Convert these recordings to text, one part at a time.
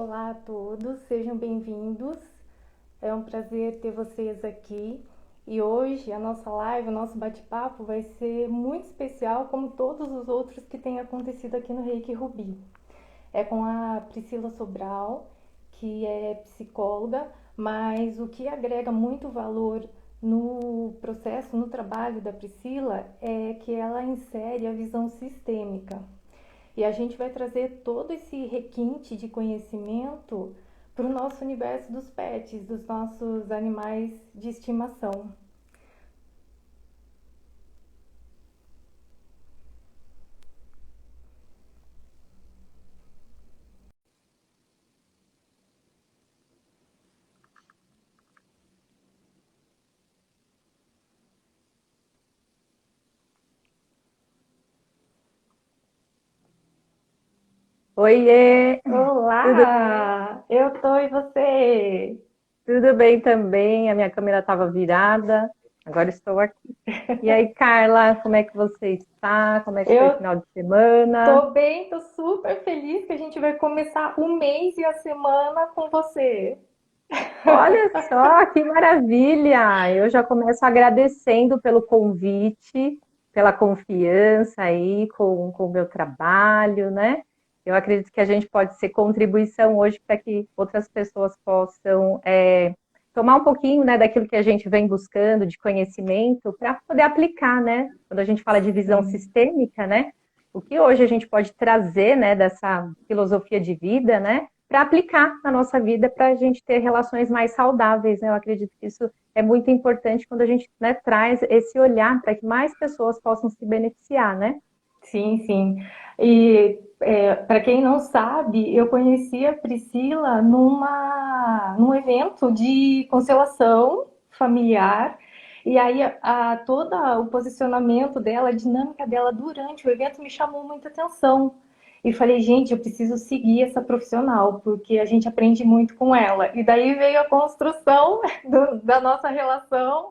Olá a todos, sejam bem-vindos. É um prazer ter vocês aqui. E hoje a nossa live, o nosso bate-papo vai ser muito especial, como todos os outros que têm acontecido aqui no Reiki Rubi. É com a Priscila Sobral, que é psicóloga, mas o que agrega muito valor no processo, no trabalho da Priscila, é que ela insere a visão sistêmica. E a gente vai trazer todo esse requinte de conhecimento para o nosso universo dos pets, dos nossos animais de estimação. Oiê, tudo, Olá! Eu tô e você? tudo bem também? A minha câmera estava virada, agora estou aqui. E aí, Carla, como é que você está? Como é que foi o Eu final de semana? tô bem, tô super feliz que a gente vai começar o mês e a semana com você. Olha só, que maravilha! Eu já começo agradecendo pelo convite, pela confiança aí com o meu trabalho, né? Eu acredito que a gente pode ser contribuição hoje para que outras pessoas possam tomar um pouquinho, né, daquilo que a gente vem buscando de conhecimento para poder aplicar, né? Quando a gente fala de visão Sim. sistêmica, né? O que hoje a gente pode trazer, né, dessa filosofia de vida, né? Para aplicar na nossa vida, para a gente ter relações mais saudáveis, né? Eu acredito que isso é muito importante quando a gente, né, traz esse olhar para que mais pessoas possam se beneficiar, né? Sim, sim. E para quem não sabe, eu conheci a Priscila num evento de constelação familiar. E aí todo o posicionamento dela, a dinâmica dela durante o evento me chamou muita atenção. E falei, gente, eu preciso seguir essa profissional, porque a gente aprende muito com ela. E daí veio a construção da nossa relação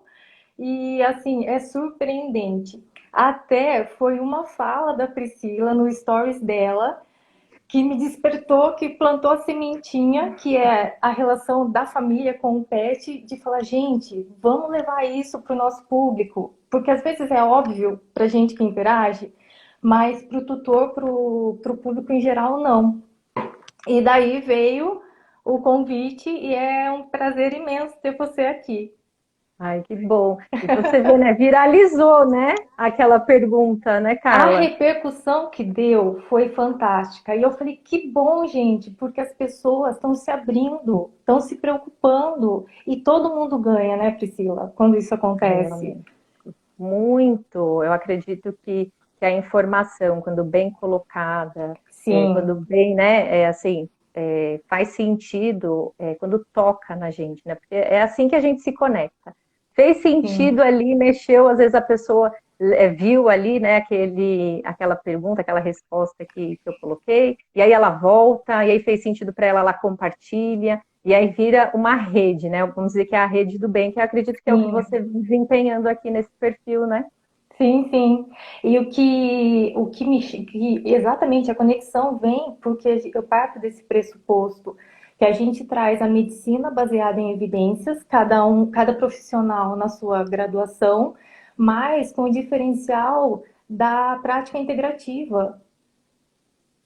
e assim, é surpreendente. Até foi uma fala da Priscila no stories dela que me despertou, que plantou a sementinha, que é a relação da família com o pet, de falar, gente, vamos levar isso para o nosso público, porque às vezes é óbvio para a gente que interage, mas para o tutor, para o público em geral, não. E daí veio o convite e é um prazer imenso ter você aqui. Ai, que bom. E para você ver, né? Viralizou, né? Aquela pergunta, né, A Carla? repercussão que deu foi fantástica. E eu falei, que bom, gente, porque as pessoas estão se abrindo, estão se preocupando. E todo mundo ganha, né, Priscila, quando isso acontece. Realmente. Muito. Eu acredito que a informação, quando bem colocada, quando Sim, bem, né, assim, faz sentido, quando toca na gente, né? Porque é assim que a gente se conecta. Fez sim. sentido ali, mexeu, às vezes a pessoa viu ali, né, aquela pergunta, aquela resposta que eu coloquei, e aí ela volta, e aí fez sentido para ela, ela compartilha, e aí vira uma rede, né? Vamos dizer que é a rede do bem, que eu acredito que é o que Sim, você vem desempenhando aqui nesse perfil, né? sim, sim. E que exatamente a conexão vem porque eu parto desse pressuposto que a gente traz a medicina baseada em evidências, cada profissional na sua graduação, mas com o diferencial da prática integrativa,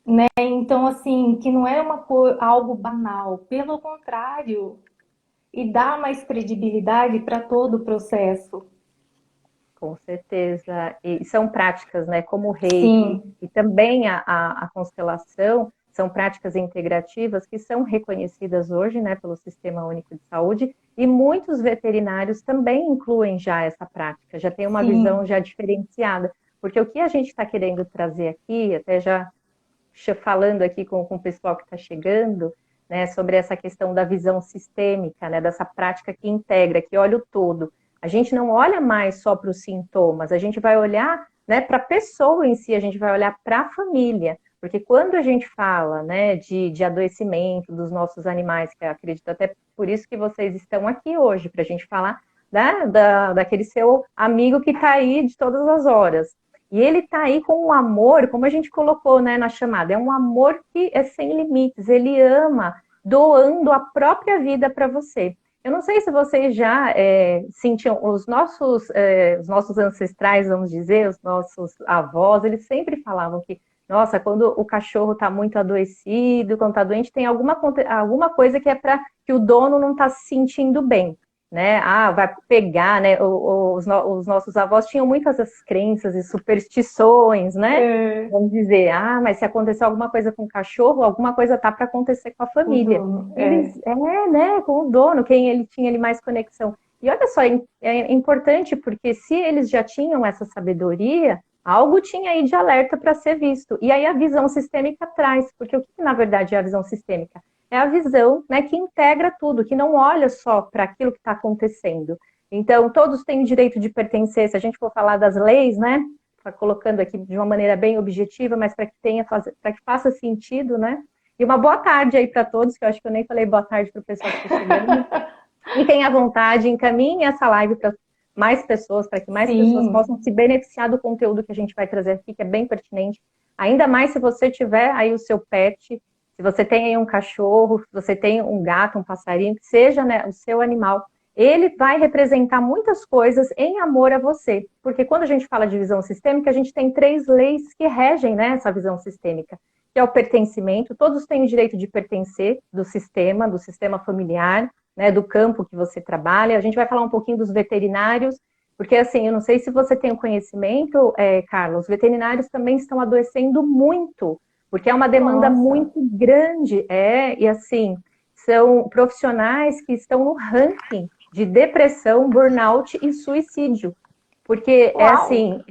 né? Então, assim, que não é algo banal, pelo contrário, e dá mais credibilidade para todo o processo. Com certeza. E são práticas, né, como o reiki Sim, e também a constelação, são práticas integrativas que são reconhecidas hoje, né, pelo Sistema Único de Saúde, e muitos veterinários também incluem já essa prática, já tem uma visão sim. já diferenciada. Porque o que a gente está querendo trazer aqui, até já falando aqui com o pessoal que está chegando, né, sobre essa questão da visão sistêmica, né, dessa prática que integra, que olha o todo. A gente não olha mais só para os sintomas, a gente vai olhar, né, para a pessoa em si, a gente vai olhar para a família. Porque quando a gente fala, né, de adoecimento dos nossos animais, que eu acredito até por isso que vocês estão aqui hoje, para a gente falar, né, daquele seu amigo que está aí de todas as horas. E ele está aí com um amor, como a gente colocou, né, na chamada, é um amor que é sem limites, ele ama doando a própria vida para você. Eu não sei se vocês já sentiam, os nossos ancestrais, vamos dizer, os nossos avós, eles sempre falavam que, nossa, quando o cachorro está muito adoecido, quando está doente, tem alguma coisa que é para que o dono não está se sentindo bem, né? Ah, vai pegar, né? Os nossos avós tinham muitas essas crenças e superstições, né? É, Vamos dizer, ah, mas se acontecer alguma coisa com o cachorro, alguma coisa tá para acontecer com a o família. dono. Eles, né, com o dono, quem ele tinha ali mais conexão. E olha só, é importante porque se eles já tinham essa sabedoria, algo tinha aí de alerta para ser visto. E aí a visão sistêmica traz, porque o que na verdade é a visão sistêmica? É a visão, né, que integra tudo, que não olha só para aquilo que está acontecendo. Então, todos têm o direito de pertencer. Se a gente for falar das leis, né, tá colocando aqui de uma maneira bem objetiva, mas para que faça sentido, né? E uma boa tarde aí para todos, que eu acho que eu nem falei boa tarde para o pessoal que está chegando. E tenha vontade, encaminhe essa live para mais pessoas, para que mais pessoas Sim, possam se beneficiar do conteúdo que a gente vai trazer aqui, que é bem pertinente. Ainda mais se você tiver aí o seu pet, se você tem aí um cachorro, se você tem um gato, um passarinho, que seja, né, o seu animal, ele vai representar muitas coisas em amor a você. Porque quando a gente fala de visão sistêmica, a gente tem 3 leis que regem, né, essa visão sistêmica, que é o pertencimento, todos têm o direito de pertencer do sistema familiar, né, do campo que você trabalha. A gente vai falar um pouquinho dos veterinários, porque assim, eu não sei se você tem o conhecimento, Carlos, os veterinários também estão adoecendo muito, porque é uma demanda nossa, muito grande, e assim, são profissionais que estão no ranking de depressão, burnout e suicídio. Porque é uau, assim,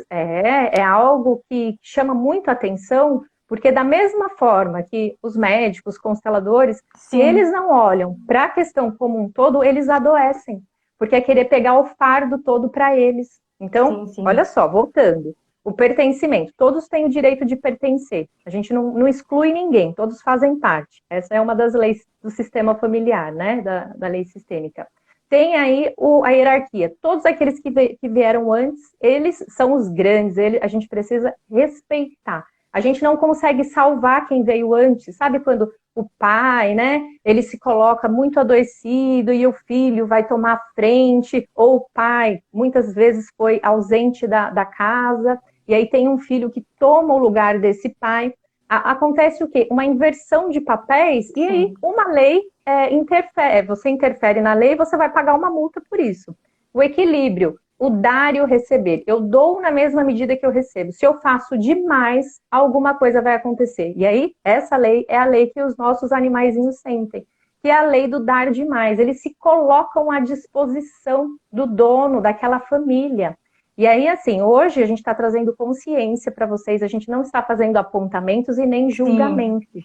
é algo que chama muito a atenção, porque da mesma forma que os médicos, consteladores, se eles sim, não olham para a questão como um todo, eles adoecem, porque é querer pegar o fardo todo para eles. Então, sim, olha sim, só, voltando, o pertencimento, todos têm o direito de pertencer. A gente não exclui ninguém, todos fazem parte. Essa é uma das leis do sistema familiar, né, da lei sistêmica. Tem aí a hierarquia. Todos aqueles que vieram antes, eles são os grandes, a gente precisa respeitar. A gente não consegue salvar quem veio antes. Sabe quando o pai, né, ele se coloca muito adoecido e o filho vai tomar frente, ou o pai muitas vezes foi ausente da casa, e aí tem um filho que toma o lugar desse pai. Acontece o quê? Uma inversão de papéis, e aí sim, uma lei você interfere na lei, você vai pagar uma multa por isso. O equilíbrio, o dar e o receber. Eu dou na mesma medida que eu recebo. Se eu faço demais, alguma coisa vai acontecer. E aí, essa lei é a lei que os nossos animaizinhos sentem, que é a lei do dar demais. Eles se colocam à disposição do dono, daquela família. E aí, assim, hoje a gente está trazendo consciência para vocês, a gente não está fazendo apontamentos e nem sim, julgamentos,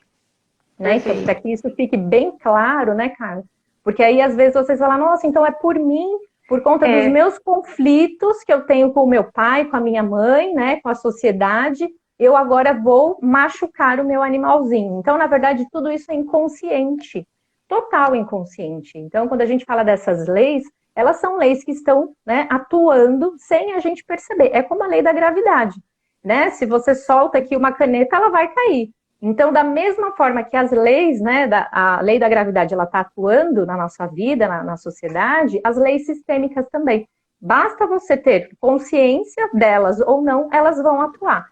né? Então, para perfeito. que isso fique bem claro, né, Carla? Porque aí, às vezes, vocês falam, nossa, então é por mim, por conta dos É, meus conflitos que eu tenho com o meu pai, com a minha mãe, né, com a sociedade, eu agora vou machucar o meu animalzinho. Então, na verdade, tudo isso é inconsciente, total inconsciente. Então, quando a gente fala dessas leis, elas são leis que estão, né, atuando sem a gente perceber. É como a lei da gravidade, né? Se você solta aqui uma caneta, ela vai cair. Então, da mesma forma que as leis, né, a lei da gravidade, ela está atuando na nossa vida, na sociedade, as leis sistêmicas também. Basta você ter consciência delas ou não, elas vão atuar.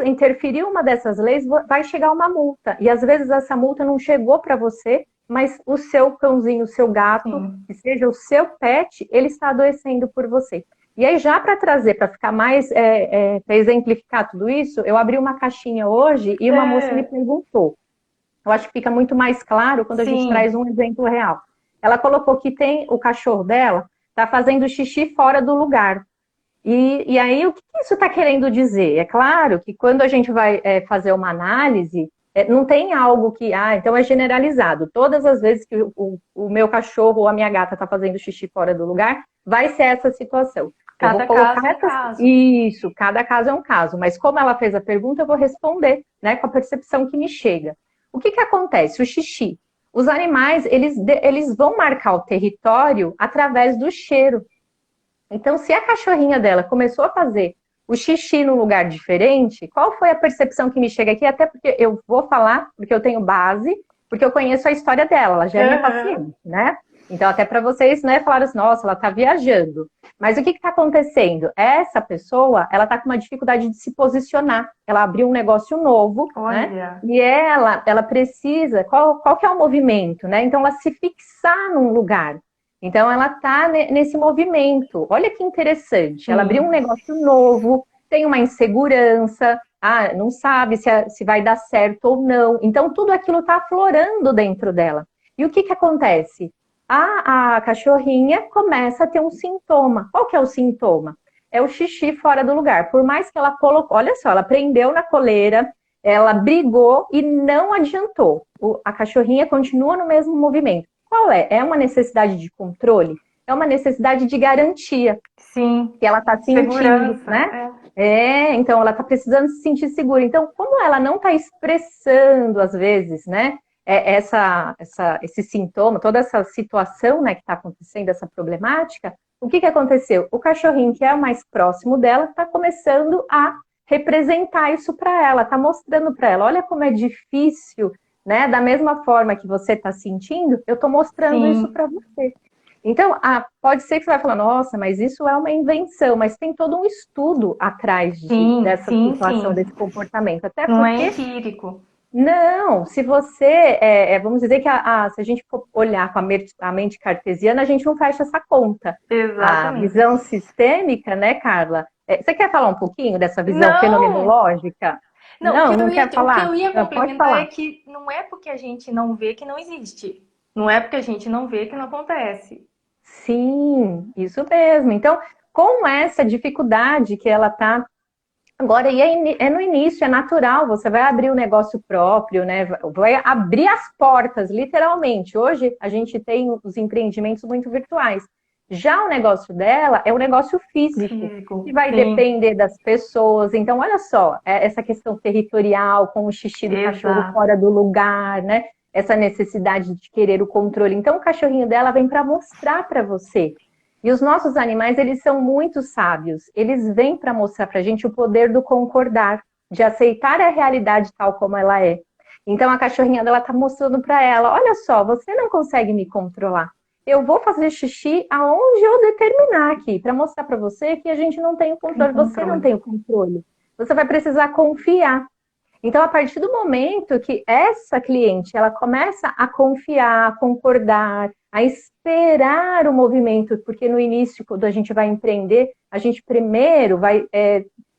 Interferiu uma dessas leis, vai chegar uma multa. E às vezes essa multa não chegou para você, mas o seu cãozinho, o seu gato, sim, que seja o seu pet, ele está adoecendo por você. E aí, já para trazer, para ficar mais, para exemplificar tudo isso, eu abri uma caixinha hoje e uma moça me é, perguntou. Eu acho que fica muito mais claro quando a gente traz sim, um exemplo real. Ela colocou que tem o cachorro dela, está fazendo xixi fora do lugar. E aí, o que isso está querendo dizer? É claro que quando a gente vai fazer uma análise, não tem algo que, então é generalizado. Todas as vezes que o meu cachorro ou a minha gata está fazendo xixi fora do lugar, vai ser essa situação. Eu vou cada colocar caso é um caso. isso, cada caso é um caso, mas como ela fez a pergunta, eu vou responder, né, com a percepção que me chega. O que acontece? O xixi. Os animais, eles vão marcar o território através do cheiro. Então, se a cachorrinha dela começou a fazer o xixi num lugar diferente, qual foi a percepção que me chega aqui? Até porque eu vou falar, porque eu tenho base, porque eu conheço a história dela, ela já é minha Aham. paciente, né? Então, até para vocês, né, falaram assim, nossa, ela está viajando. Mas o que está acontecendo? Essa pessoa, ela está com uma dificuldade de se posicionar. Ela abriu um negócio novo, né? Olha, E ela precisa, qual que é o movimento, né? Então, ela se fixar num lugar. Então, ela está nesse movimento. Olha que interessante. Ela abriu um sim, negócio novo, tem uma insegurança, não sabe se vai dar certo ou não. Então, tudo aquilo está aflorando dentro dela. E o que que acontece? A cachorrinha começa a ter um sintoma. Qual que é o sintoma? É o xixi fora do lugar. Por mais que ela colocou, olha só, ela prendeu na coleira, ela brigou e não adiantou. A cachorrinha continua no mesmo movimento. Qual é? É uma necessidade de controle? É uma necessidade de garantia sim. que ela está sentindo, Segurança, né? Então ela está precisando se sentir segura. Então, como ela não está expressando, às vezes, né, esse sintoma, toda essa situação, né, que está acontecendo, essa problemática, o que aconteceu? O cachorrinho, que é o mais próximo dela, está começando a representar isso para ela, está mostrando para ela, olha como é difícil, né? Da mesma forma que você está sentindo, eu estou mostrando isso sim, para você. Então, pode ser que você vai falar, nossa, mas isso é uma invenção, mas tem todo um estudo atrás sim, dessa sim, situação, sim. desse comportamento. Até Não é porque, empírico. não, se você, vamos dizer que se a gente for olhar com a mente cartesiana, a gente não fecha essa conta. A Exatamente. visão sistêmica, né, Carla? Você quer falar um pouquinho dessa visão Não, fenomenológica? não, Não, não quer o que eu falar? ia Pode complementar é falar. que não é porque a gente não vê que não existe. Não é porque a gente não vê que não acontece. Sim, isso mesmo. Então, com essa dificuldade que ela está agora, é no início, é natural, você vai abrir o um negócio próprio, né? Vai abrir as portas, literalmente. Hoje a gente tem os empreendimentos muito virtuais. Já o negócio dela é um negócio físico, que Físico, vai sim, depender das pessoas. Então, olha só, essa questão territorial, com o xixi do cachorro exato. fora do lugar, né? Essa necessidade de querer o controle. Então, o cachorrinho dela vem para mostrar para você. E os nossos animais, eles são muito sábios. Eles vêm para mostrar para a gente o poder do concordar, de aceitar a realidade tal como ela é. Então, a cachorrinha dela está mostrando para ela, olha só, você não consegue me controlar. Eu vou fazer xixi aonde eu determinar aqui, para mostrar para você que a gente não tem o Tem controle, você não controle. tem o controle. Você vai precisar confiar. Então, a partir do momento que essa cliente ela começa a confiar, a concordar, a esperar o movimento, porque no início, quando a gente vai empreender, a gente primeiro vai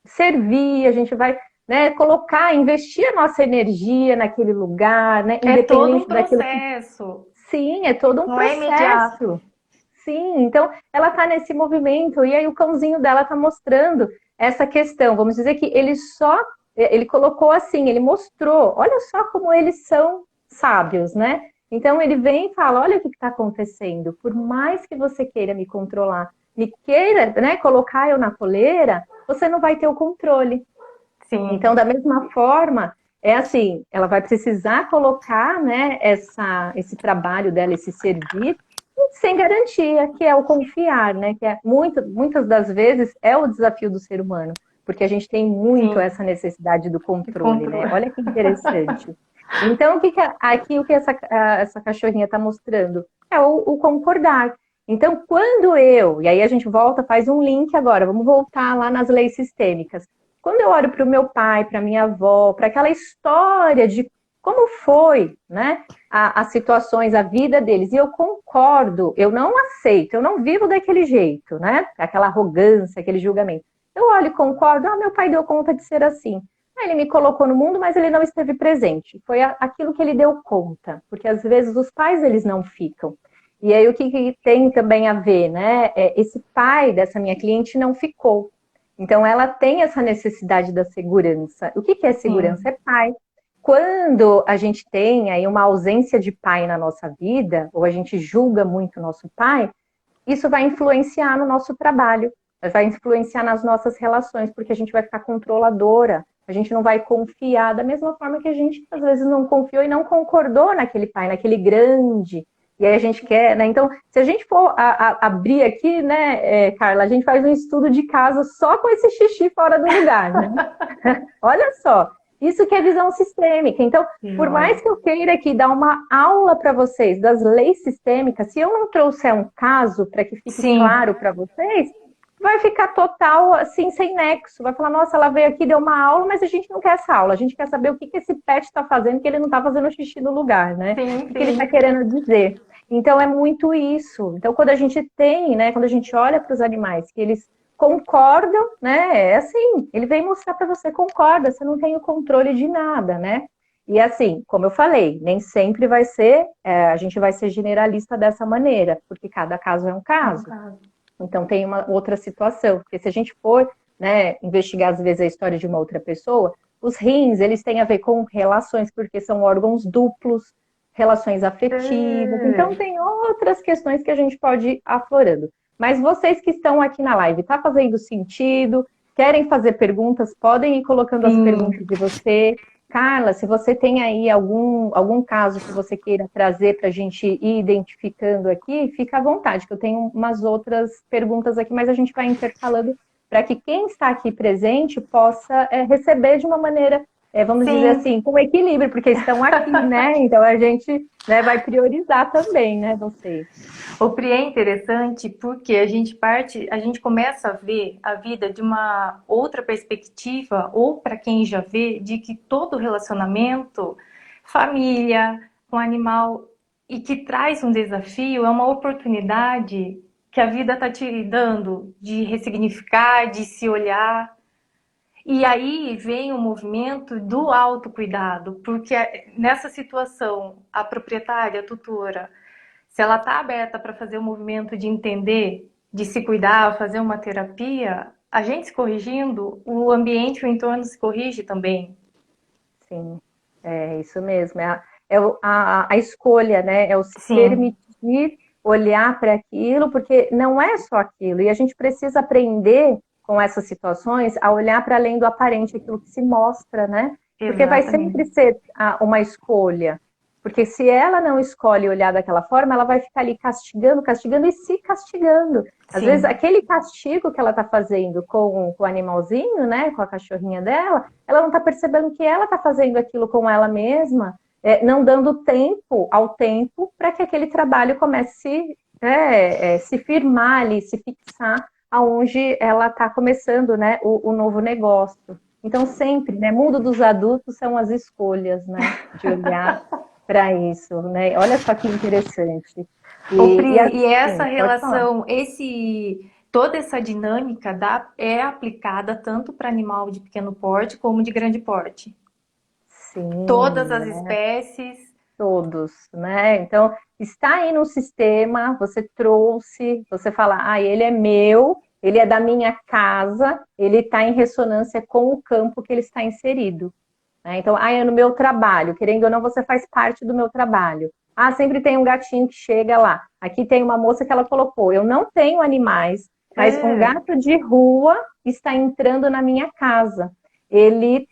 servir, a gente vai, né, colocar, investir a nossa energia naquele lugar, né, É todo um independente daquilo que. processo. Sim, é todo um Não é imediato. processo. Sim, então ela está nesse movimento e aí o cãozinho dela está mostrando essa questão. Vamos dizer que ele colocou assim, ele mostrou, olha só como eles são sábios, né? Então ele vem e fala, olha o que está acontecendo. Por mais que você queira me controlar, me queira, né, colocar eu na coleira, você não vai ter o controle. Então, Sim, da mesma forma, é assim, ela vai precisar colocar, né, esse trabalho dela, esse servir, sem garantia, que é o confiar, né? Que é muitas das vezes é o desafio do ser humano, porque a gente tem muito sim. essa necessidade do De controle, né? controle. Olha que interessante. Então, aqui o que essa cachorrinha está mostrando é o concordar. Então, e aí a gente volta, faz um link agora, vamos voltar lá nas leis sistêmicas. Quando eu olho para o meu pai, para minha avó, para aquela história de como foi, né? As situações, a vida deles. E eu concordo, eu não aceito, eu não vivo daquele jeito, né? Aquela arrogância, aquele julgamento. Eu olho e concordo, meu pai deu conta de ser assim. Ele me colocou no mundo, mas ele não esteve presente. Foi aquilo que ele deu conta, porque às vezes os pais eles não ficam. E aí o que tem também a ver, né? Esse pai dessa minha cliente não ficou. Então ela tem essa necessidade da segurança. O que é segurança? Sim, É pai. Quando a gente tem aí uma ausência de pai na nossa vida, ou a gente julga muito o nosso pai, isso vai influenciar no nosso trabalho, vai influenciar nas nossas relações, porque a gente vai ficar controladora, a gente não vai confiar, da mesma forma que a gente às vezes não confiou e não concordou naquele pai, naquele grande. E aí a gente quer, né? Então, se a gente for abrir aqui, né, Carla, a gente faz um estudo de caso só com esse xixi fora do lugar, né? Olha só, Isso que é visão sistêmica. Então, Sim, por olha. mais que eu queira aqui dar uma aula para vocês das leis sistêmicas, se eu não trouxer um caso para que fique Sim, claro para vocês, vai ficar total assim, sem nexo. Vai falar, nossa, ela veio aqui, deu uma aula, mas a gente não quer essa aula. A gente quer saber o que esse pet está fazendo, que ele não está fazendo xixi no lugar, né? sim, O que ele está sim. querendo dizer. Então, é muito isso. Então, quando a gente tem, né, quando a gente olha para os animais, que eles concordam, né? É assim, ele vem mostrar para você, concorda, você não tem o controle de nada, né? E assim, como eu falei, nem sempre vai ser, a gente vai ser generalista dessa maneira, porque cada caso é um É um caso. caso. Então tem uma outra situação, porque se a gente for, né, investigar às vezes a história de uma outra pessoa, os rins, eles têm a ver com relações, porque são órgãos duplos, relações afetivas, então É, tem outras questões que a gente pode ir aflorando. Mas vocês que estão aqui na live, está fazendo sentido? Querem fazer perguntas? Podem ir colocando as sim, perguntas de você. Carla, se você tem aí algum caso que você queira trazer para a gente ir identificando aqui, fica à vontade, que eu tenho umas outras perguntas aqui, mas a gente vai intercalando para que quem está aqui presente possa receber de uma maneira, vamos dizer sim. assim, com equilíbrio, porque estão aqui, né? Então a gente, né, vai priorizar também, né, vocês. O PRI é interessante porque a gente começa a ver a vida de uma outra perspectiva, ou para quem já vê, de que todo relacionamento, família, com animal, e que traz um desafio, é uma oportunidade que a vida está te dando de ressignificar, de se olhar. E aí vem o movimento do autocuidado, porque nessa situação, a proprietária, a tutora, se ela está aberta para fazer o movimento de entender, de se cuidar, fazer uma terapia, a gente se corrigindo, o ambiente, o entorno se corrige também. Sim, é isso mesmo. A escolha, né? É o se Sim, permitir olhar para aquilo, porque não é só aquilo. E a gente precisa aprender com essas situações a olhar para além do aparente, aquilo que se mostra, né? Porque vai sempre exatamente. ser uma escolha. Porque se ela não escolhe olhar daquela forma, ela vai ficar ali castigando, castigando e se castigando. Às vezes, Sim, aquele castigo que ela está fazendo com o animalzinho, né, com a cachorrinha dela, ela não está percebendo que ela está fazendo aquilo com ela mesma, não dando tempo ao tempo para que aquele trabalho comece se firmar ali, se fixar aonde ela está começando, né, o novo negócio. Então, sempre, né, mundo dos adultos são as escolhas, né, de olhar para isso, né? Olha só que interessante. O E Pri, e essa assim, pode falar. relação, toda essa dinâmica é aplicada tanto para animal de pequeno porte como de grande porte. Todas Sim, as né? espécies, Todos, né? Então, está aí no sistema, você trouxe, você fala, ah, ele é meu, ele é da minha casa, ele está em ressonância com o campo que ele está inserido. Né? Então, ah, é no meu trabalho, querendo ou não, você faz parte do meu trabalho. Ah, sempre tem um gatinho que chega lá. Aqui tem uma moça que ela colocou, eu não tenho animais, mas um é, gato de rua está entrando na minha casa. Ele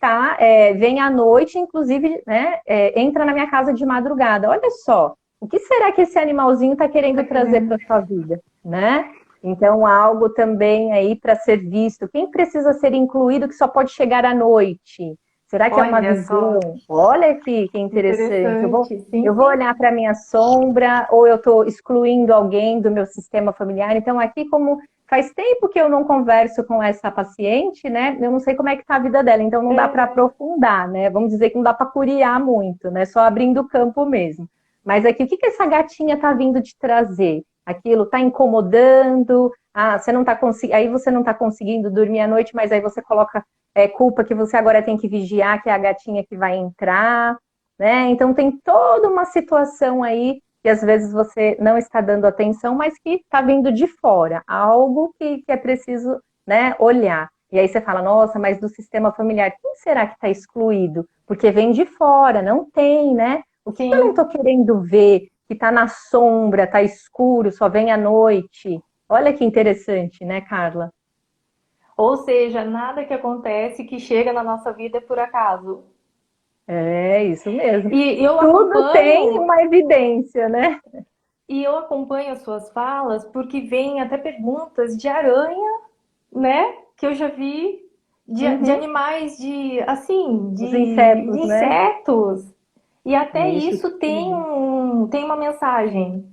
vem à noite, inclusive, né, entra na minha casa de madrugada. Olha só, o que será que esse animalzinho está querendo tá trazer para querendo. a sua vida, né? Então, algo também aí para ser visto. Quem precisa ser incluído que só pode chegar à noite? Será que é uma Olha só, visão? Olha que interessante. interessante. Eu Sim, vou sim. olhar para a minha sombra ou eu estou excluindo alguém do meu sistema familiar. Então, aqui, como faz tempo que eu não converso com essa paciente, né? Eu não sei como é que está a vida dela, então não dá para É, aprofundar, né? Vamos dizer que não dá para curiar muito, né? Só abrindo o campo mesmo. Mas aqui, o que essa gatinha está vindo te trazer? Aquilo está incomodando? Ah, você não tá aí você não está conseguindo dormir à noite, mas aí você coloca culpa que você agora tem que vigiar, que é a gatinha que vai entrar, né? Então tem toda uma situação aí que às vezes você não está dando atenção, mas que está vindo de fora, algo que é preciso, né, olhar. E aí você fala, nossa, mas do sistema familiar, quem será que está excluído? Porque vem de fora, não tem, né? O que eu não sim. estou querendo ver, que está na sombra, está escuro, só vem à noite? Olha que interessante, né, Carla? Ou seja, nada que acontece que chega na nossa vida é por acaso. É isso mesmo. E eu Tudo tem acompanho, uma evidência, né? e eu acompanho as suas falas porque vem até perguntas de aranha, né? Que eu já vi. de Uhum. animais, assim, Os de insetos, né? insetos. E até Isso isso sim. tem uma mensagem.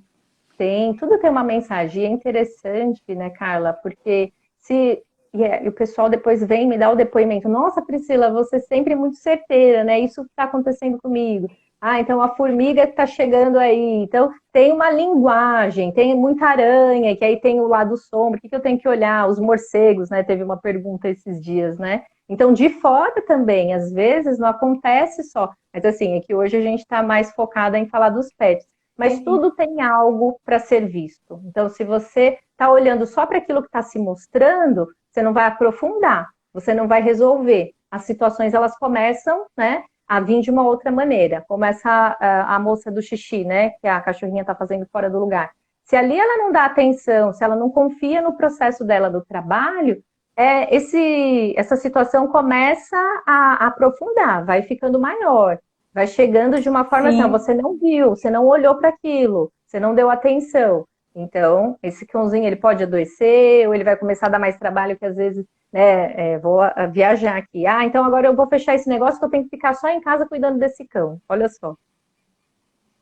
Tem, tudo tem uma mensagem. E é interessante, né, Carla? Porque se e o pessoal depois vem me dá o depoimento. Nossa, Priscila, você é sempre muito certeira, né? Isso está acontecendo comigo. Ah, então a formiga está chegando aí. Então tem uma linguagem, tem muita aranha, que aí tem o lado sombra. O que eu tenho que olhar? Os morcegos, né? Teve uma pergunta esses dias, né? Então de fora também, às vezes não acontece só. Mas assim, é que hoje a gente está mais focada em falar dos pets, mas Sim, tudo tem algo para ser visto. Então, se você está olhando só para aquilo que está se mostrando, você não vai aprofundar, você não vai resolver. As situações elas começam, né, a vir de uma outra maneira. Começa a moça do xixi, né, que a cachorrinha está fazendo fora do lugar. Se ali ela não dá atenção, se ela não confia no processo dela do trabalho, essa situação começa a aprofundar, vai ficando maior. Vai chegando de uma forma assim, ó, sim. você não viu, você não olhou para aquilo, você não deu atenção. Então, esse cãozinho ele pode adoecer, ou ele vai começar a dar mais trabalho, que às vezes, né, vou viajar aqui. Ah, então agora eu vou fechar esse negócio que eu tenho que ficar só em casa cuidando desse cão. Olha só.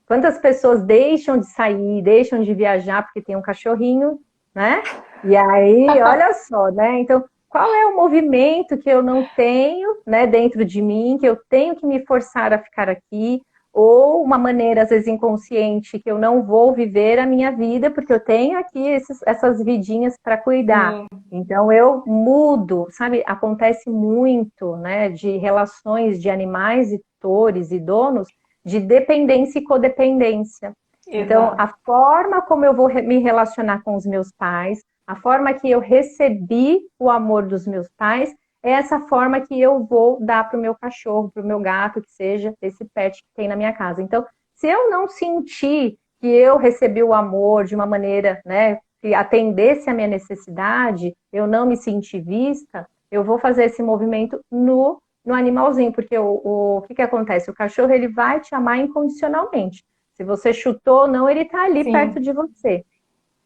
Quantas pessoas deixam de sair, deixam de viajar porque tem um cachorrinho, né? E aí, olha só, né? Então, qual é o movimento que eu não tenho, né, dentro de mim, que eu tenho que me forçar a ficar aqui, ou uma maneira, às vezes, inconsciente, que eu não vou viver a minha vida, porque eu tenho aqui essas vidinhas para cuidar. Sim. Então, eu mudo, sabe? Acontece muito, né, de relações de animais e tutores e donos de dependência e codependência. Então, a Exato. forma como eu vou me relacionar com os meus pais, a forma que eu recebi o amor dos meus pais, é essa forma que eu vou dar para o meu cachorro, para o meu gato, que seja esse pet que tem na minha casa. Então, se eu não sentir que eu recebi o amor de uma maneira, né, que atendesse a minha necessidade, eu não me senti vista, eu vou fazer esse movimento no animalzinho, porque o que acontece? O cachorro ele vai te amar incondicionalmente. Se você chutou ou não, ele está ali perto Sim. de você.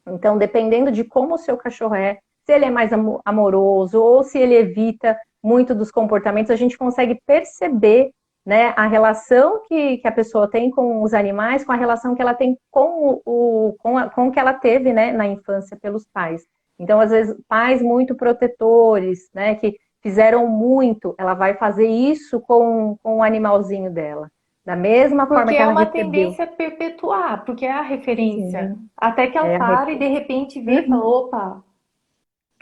Então, dependendo de como o seu cachorro é, se ele é mais amoroso ou se ele evita muito dos comportamentos, a gente consegue perceber, né, a relação que a pessoa tem com os animais, com a relação que ela tem com o que ela teve, né, na infância pelos pais. Então, às vezes, pais muito protetores, né, que fizeram muito, ela vai fazer isso com o animalzinho dela. Da mesma forma Porque que é ela uma recebeu. tendência a perpetuar, porque é a referência. Sim, Até que ela é a pare e de repente vê e fala, Uhum. opa,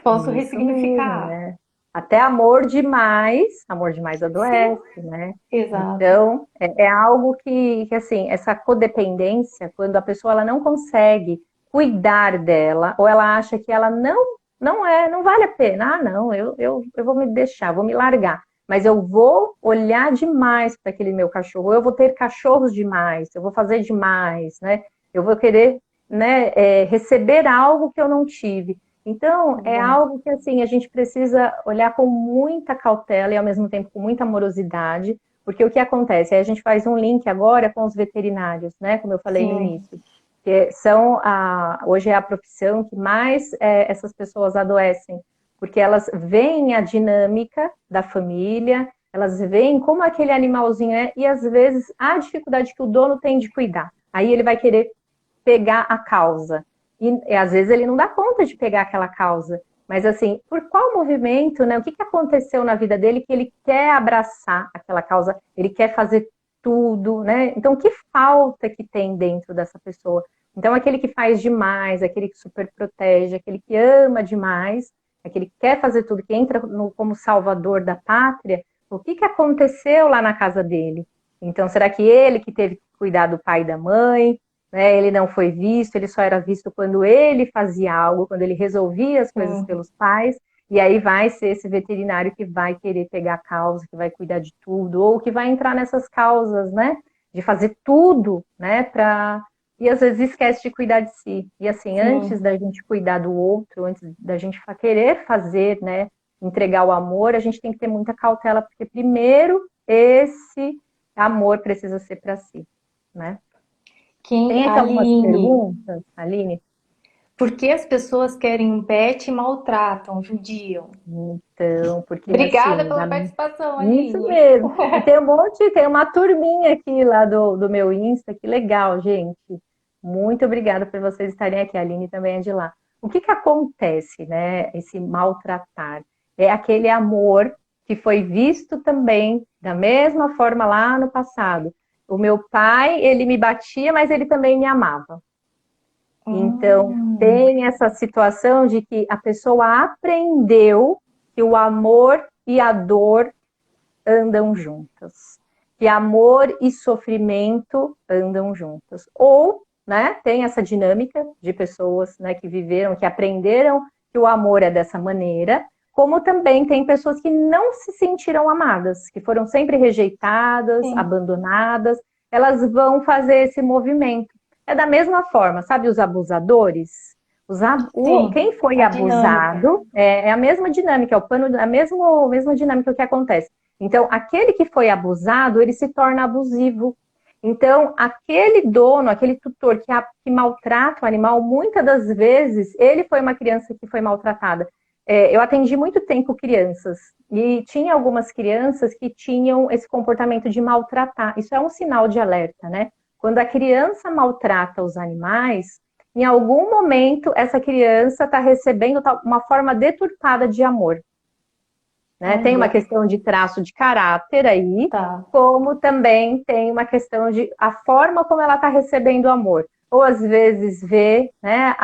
posso Isso mesmo, ressignificar. né? Até amor demais Sim, adoece, né? exato. Então, é algo que, assim, essa codependência, quando a pessoa ela não consegue cuidar dela, ou ela acha que ela não vale a pena, ah, não, eu vou me deixar, vou me largar, mas eu vou olhar demais para aquele meu cachorro, eu vou ter cachorros demais, eu vou fazer demais, né? Eu vou querer, né, receber algo que eu não tive. Então, é Exato. algo que assim a gente precisa olhar com muita cautela e ao mesmo tempo com muita amorosidade, porque o que acontece? Aí a gente faz um link agora com os veterinários, né? Como eu falei no Sim, início, que hoje é a profissão que mais essas pessoas adoecem, porque elas veem a dinâmica da família, elas veem como aquele animalzinho é e às vezes a dificuldade que o dono tem de cuidar. Aí ele vai querer pegar a causa. E às vezes ele não dá conta de pegar aquela causa. Mas assim, por qual movimento, né? O que aconteceu na vida dele que ele quer abraçar aquela causa, ele quer fazer tudo, né? Então, que falta que tem dentro dessa pessoa? Então, aquele que faz demais, aquele que super protege, aquele que ama demais, aquele que quer fazer tudo, que entra como salvador da pátria, o que aconteceu lá na casa dele? Então, será que ele que teve que cuidar do pai e da mãe? Né? Ele não foi visto, ele só era visto quando ele fazia algo, quando ele resolvia as coisas sim, pelos pais, e aí vai ser esse veterinário que vai querer pegar a causa, que vai cuidar de tudo, ou que vai entrar nessas causas, né? De fazer tudo, né? E às vezes esquece de cuidar de si. E assim, antes sim. da gente cuidar do outro, antes da gente querer fazer, né? Entregar o amor, a gente tem que ter muita cautela, porque primeiro esse amor precisa ser para si, né? Quem, Tem aqui algumas Aline, perguntas, Aline? Por que as pessoas querem um pet e maltratam, judiam? Então, porque Obrigada assim, pela participação, isso Aline. mesmo. E tem um monte, tem uma turminha aqui lá do meu Insta, que legal, gente. Muito obrigada por vocês estarem aqui. A Aline também é de lá. O que que acontece, né? Esse maltratar. É aquele amor que foi visto também da mesma forma lá no passado. O meu pai, ele me batia, mas ele também me amava. Então, Hum, tem essa situação de que a pessoa aprendeu que o amor e a dor andam juntas. Que amor e sofrimento andam juntas. Ou, né, tem essa dinâmica de pessoas, né, que viveram, que aprenderam que o amor é dessa maneira, como também tem pessoas que não se sentiram amadas, que foram sempre rejeitadas, sim, abandonadas, elas vão fazer esse movimento. É da mesma forma, sabe os abusadores? sim. Quem foi A dinâmica. abusado é a mesma dinâmica, é o pano, a mesma dinâmica que acontece. Então, aquele que foi abusado, ele se torna abusivo. Então, aquele dono, aquele tutor que maltrata o animal, muitas das vezes, ele foi uma criança que foi maltratada. Eu atendi muito tempo crianças, e tinha algumas crianças que tinham esse comportamento de maltratar. Isso é um sinal de alerta, né? Quando a criança maltrata os animais, em algum momento, essa criança está recebendo uma forma deturpada de amor. Né? Tem uma Olha, questão de traço de caráter aí, tá. como também tem uma questão de a forma como ela está recebendo o amor. Ou às vezes vê, né,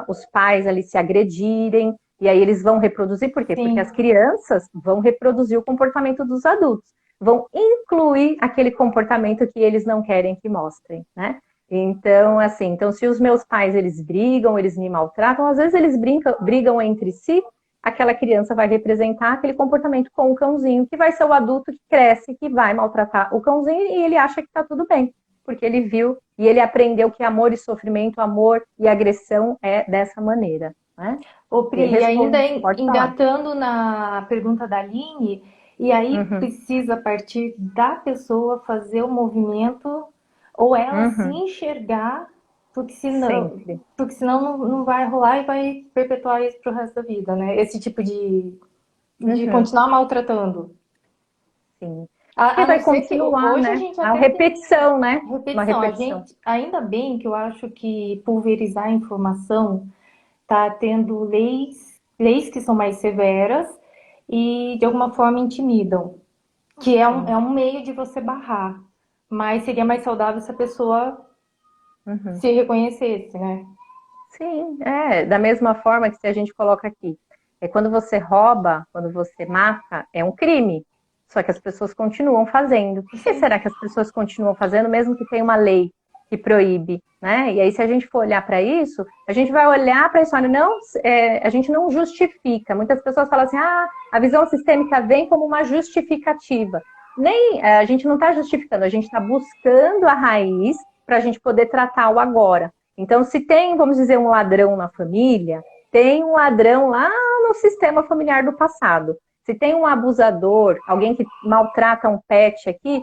os pais ali se agredirem, e aí eles vão reproduzir, por quê? Porque as Sim, crianças vão reproduzir o comportamento dos adultos, vão incluir aquele comportamento que eles não querem que mostrem, né? Então, assim, então se os meus pais, eles brigam, eles me maltratam, às vezes eles brigam entre si, aquela criança vai representar aquele comportamento com o cãozinho, que vai ser o adulto que cresce, que vai maltratar o cãozinho e ele acha que está tudo bem, porque ele viu e ele aprendeu que amor e sofrimento, amor e agressão é dessa maneira. Né? ô E Pri, e ainda responde, pode falar. engatando na pergunta da Aline, e aí Uhum, precisa partir da pessoa fazer o movimento ou ela se uhum, enxergar, sempre. porque senão não vai rolar e vai perpetuar isso pro resto da vida, né? Esse tipo de Uhum, continuar maltratando. sim. A Porque não vai ser que continuar, hoje a né? gente A até tem repetição, né? Uma repetição. A repetição. gente, ainda bem que eu acho que pulverizar a informação está tendo leis que são mais severas e de alguma forma intimidam, que é Sim. um meio de você barrar. Mas seria mais saudável se a pessoa Uhum. se reconhecesse, né? Sim, da mesma forma que se a gente coloca aqui, quando você rouba, quando você mata, é um crime. Só que as pessoas continuam fazendo. Por que Sim, será que as pessoas continuam fazendo, mesmo que tenha uma lei que proíbe, né? E aí, se a gente for olhar para isso, a gente vai olhar para isso, olha, não, a gente não justifica. Muitas pessoas falam assim, a visão sistêmica vem como uma justificativa. Nem a gente não está justificando, a gente está buscando a raiz para a gente poder tratar o agora. Então, se tem, vamos dizer, um ladrão na família, tem um ladrão lá no sistema familiar do passado. Se tem um abusador, alguém que maltrata um pet aqui,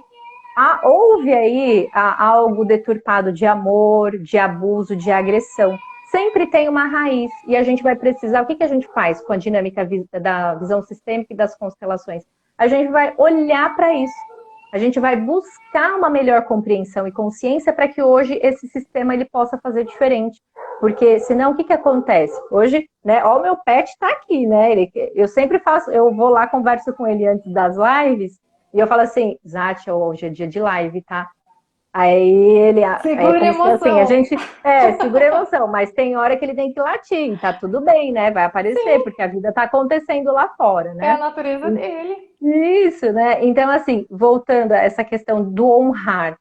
houve aí algo deturpado de amor, de abuso, de agressão. Sempre tem uma raiz e a gente vai precisar. O que, que a gente faz com a dinâmica da visão sistêmica e das constelações? A gente vai olhar para isso. A gente vai buscar uma melhor compreensão e consciência para que hoje esse sistema ele possa fazer diferente. Porque senão o que, que acontece? Hoje, né, ó, o meu pet está aqui, né? Eu sempre faço, eu vou lá, converso com ele antes das lives, e eu falo assim, Zati, hoje é dia de live, tá? Aí ele, é segura a como se assim, a emoção. gente, segura a emoção, mas tem hora que ele tem que latir, tá tudo bem, né? Vai aparecer, Sim, porque a vida tá acontecendo lá fora, é a né? natureza dele. Isso, né? Então, assim, voltando a essa questão do honrar,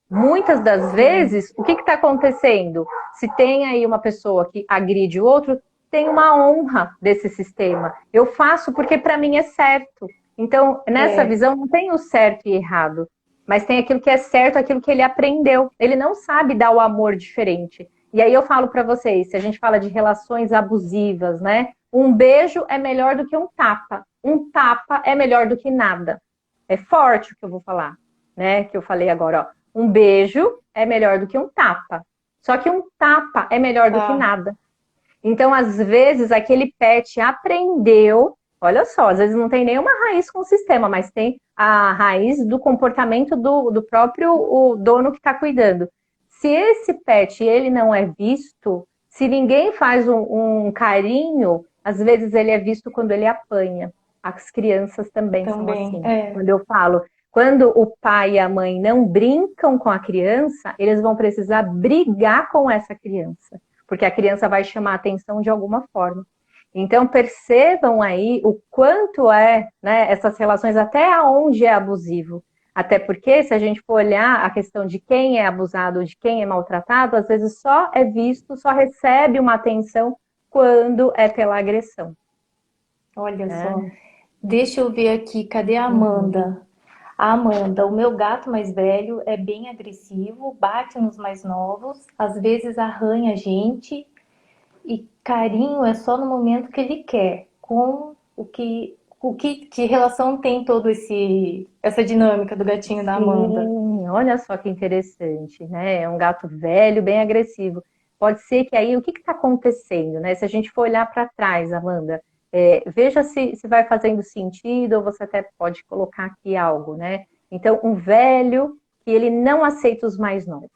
muitas das Sim, vezes, o que está acontecendo? Se tem aí uma pessoa que agride o outro, tem uma honra desse sistema. Eu faço porque para mim é certo. Então, nessa é. visão, não tem o certo e errado, mas tem aquilo que é certo, aquilo que ele aprendeu. Ele não sabe dar o amor diferente. E aí eu falo para vocês, se a gente fala de relações abusivas, né? Um beijo é melhor do que um tapa. Um tapa é melhor do que nada. É forte o que eu vou falar, né? Que eu falei agora, ó. Um beijo é melhor do que um tapa. Só que um tapa é melhor do que Tá. nada. Então, às vezes, aquele pet aprendeu, olha só, às vezes não tem nenhuma raiz com o sistema, mas tem a raiz do comportamento do próprio o dono que está cuidando. Se esse pet ele não é visto, se ninguém faz um carinho, às vezes ele é visto quando ele apanha. As crianças também são Também, assim. é. Quando eu falo, quando o pai e a mãe não brincam com a criança, eles vão precisar brigar com essa criança, porque a criança vai chamar a atenção de alguma forma. Então percebam aí o quanto é, né, essas relações, até onde é abusivo. Até porque, se a gente for olhar a questão de quem é abusado, de quem é maltratado, às vezes só é visto, só recebe uma atenção quando é pela agressão. Olha só. Né? Deixa eu ver aqui, cadê a Uhum. Amanda? A Amanda, o meu gato mais velho é bem agressivo, bate nos mais novos, às vezes arranha a gente e carinho é só no momento que ele quer. Com que relação tem todo esse essa dinâmica do gatinho da Amanda? Sim, olha só que interessante, né? É um gato velho, bem agressivo. Pode ser que aí, o que está acontecendo, né? Se a gente for olhar para trás, Amanda, veja se vai fazendo sentido, ou você até pode colocar aqui algo, né? Então, um velho que ele não aceita os mais novos.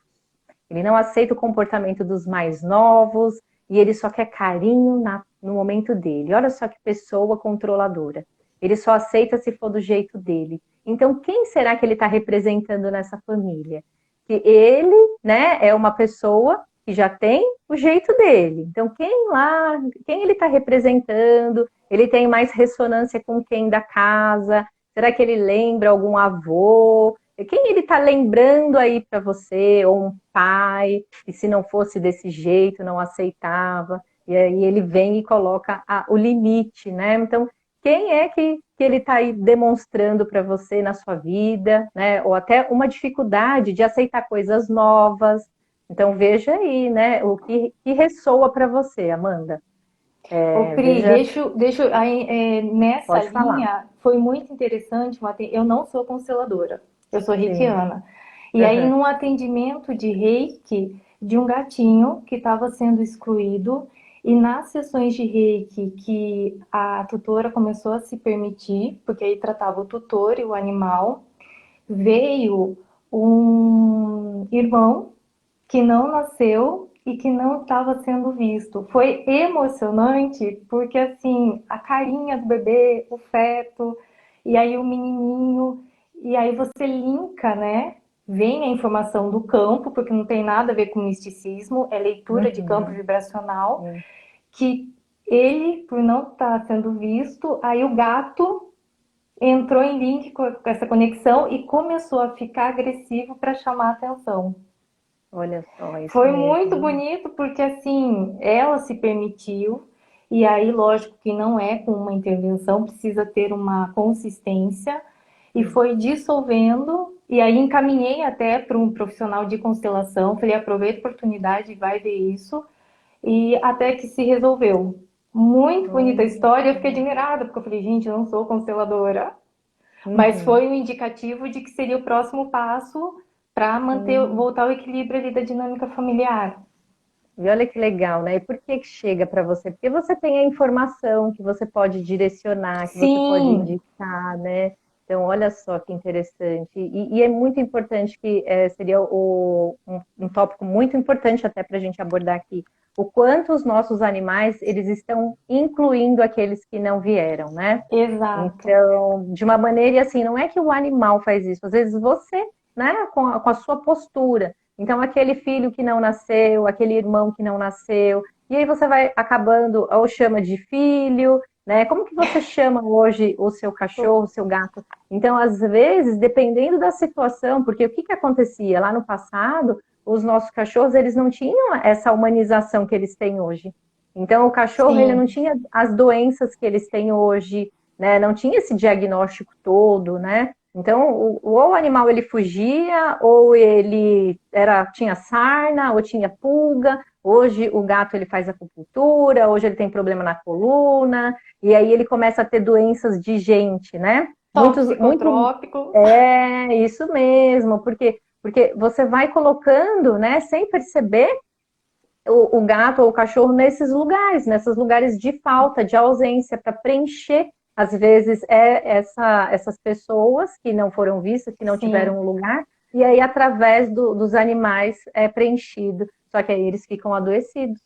Ele não aceita o comportamento dos mais novos e ele só quer carinho no momento dele. Olha só que pessoa controladora. Ele só aceita se for do jeito dele. Então, quem será que ele está representando nessa família? Que ele, né, é uma pessoa que já tem o jeito dele. Então, quem ele está representando? Ele tem mais ressonância com quem da casa? Será que ele lembra algum avô? Quem ele está lembrando aí para você, ou um pai, e se não fosse desse jeito, não aceitava, e aí ele vem e coloca o limite, né? Então, quem é que ele está aí demonstrando para você na sua vida, né? Ou até uma dificuldade de aceitar coisas novas. Então, veja aí, né? O que ressoa para você, Amanda. Ô, Pri, Veja, nessa pode falar. linha foi muito interessante. Eu não sou consteladora, eu sou Sim. reikiana. E aí, Uhum. num atendimento de reiki de um gatinho que estava sendo excluído, e nas sessões de reiki que a tutora começou a se permitir, porque aí tratava o tutor e o animal, veio um irmão que não nasceu e que não estava sendo visto. Foi emocionante porque assim, a carinha do bebê, o feto, e aí o menininho, e aí você linka, né? Vem a informação do campo, porque não tem nada a ver com misticismo, é leitura de campo Uhum. vibracional, Sim. que ele, por não estar sendo visto, aí o gato entrou em link com essa conexão e começou a ficar agressivo para chamar a atenção. Olha só, isso Foi muito mesmo. bonito porque assim, ela se permitiu, e aí, lógico que não é com uma intervenção, precisa ter uma consistência, e Sim. foi dissolvendo, e aí encaminhei até para um profissional de constelação, falei, aproveita a oportunidade e vai ver isso, e até que se resolveu. Muito bonita a história, eu fiquei admirada, porque eu falei, gente, eu não sou consteladora, mas Uhum. foi um indicativo de que seria o próximo passo para manter, Sim. voltar ao equilíbrio ali da dinâmica familiar. E olha que legal, né? E por que que chega para você? Porque você tem a informação que você pode direcionar, que você pode Sim, indicar, né? Então, olha só que interessante. E é muito importante que seria um tópico muito importante até para a gente abordar aqui. O quanto os nossos animais, eles estão incluindo aqueles que não vieram, né? exato. Então, de uma maneira, e assim, não é que o animal faz isso, às vezes você, né, com a sua postura. Então, aquele filho que não nasceu, aquele irmão que não nasceu, e aí você vai acabando, ou chama de filho, né? Como que você chama hoje o seu cachorro, o seu gato? Então, às vezes, dependendo da situação, porque o que que acontecia lá no passado, os nossos cachorros, eles não tinham essa humanização que eles têm hoje. Então, o cachorro, ele não Sim, tinha as doenças que eles têm hoje, né? Não tinha esse diagnóstico todo, né? Então, ou o animal ele fugia, ou ele tinha sarna, ou tinha pulga. Hoje o gato ele faz acupuntura, hoje ele tem problema na coluna, e aí ele começa a ter doenças de gente, né? só um Muito, psicotrópico. é isso mesmo, porque você vai colocando, né, sem perceber, o gato ou o cachorro nesses lugares de falta, de ausência, para preencher, às vezes, essas pessoas que não foram vistas, que não Sim, tiveram um lugar, e aí, através dos animais, é preenchido. Só que aí eles ficam adoecidos.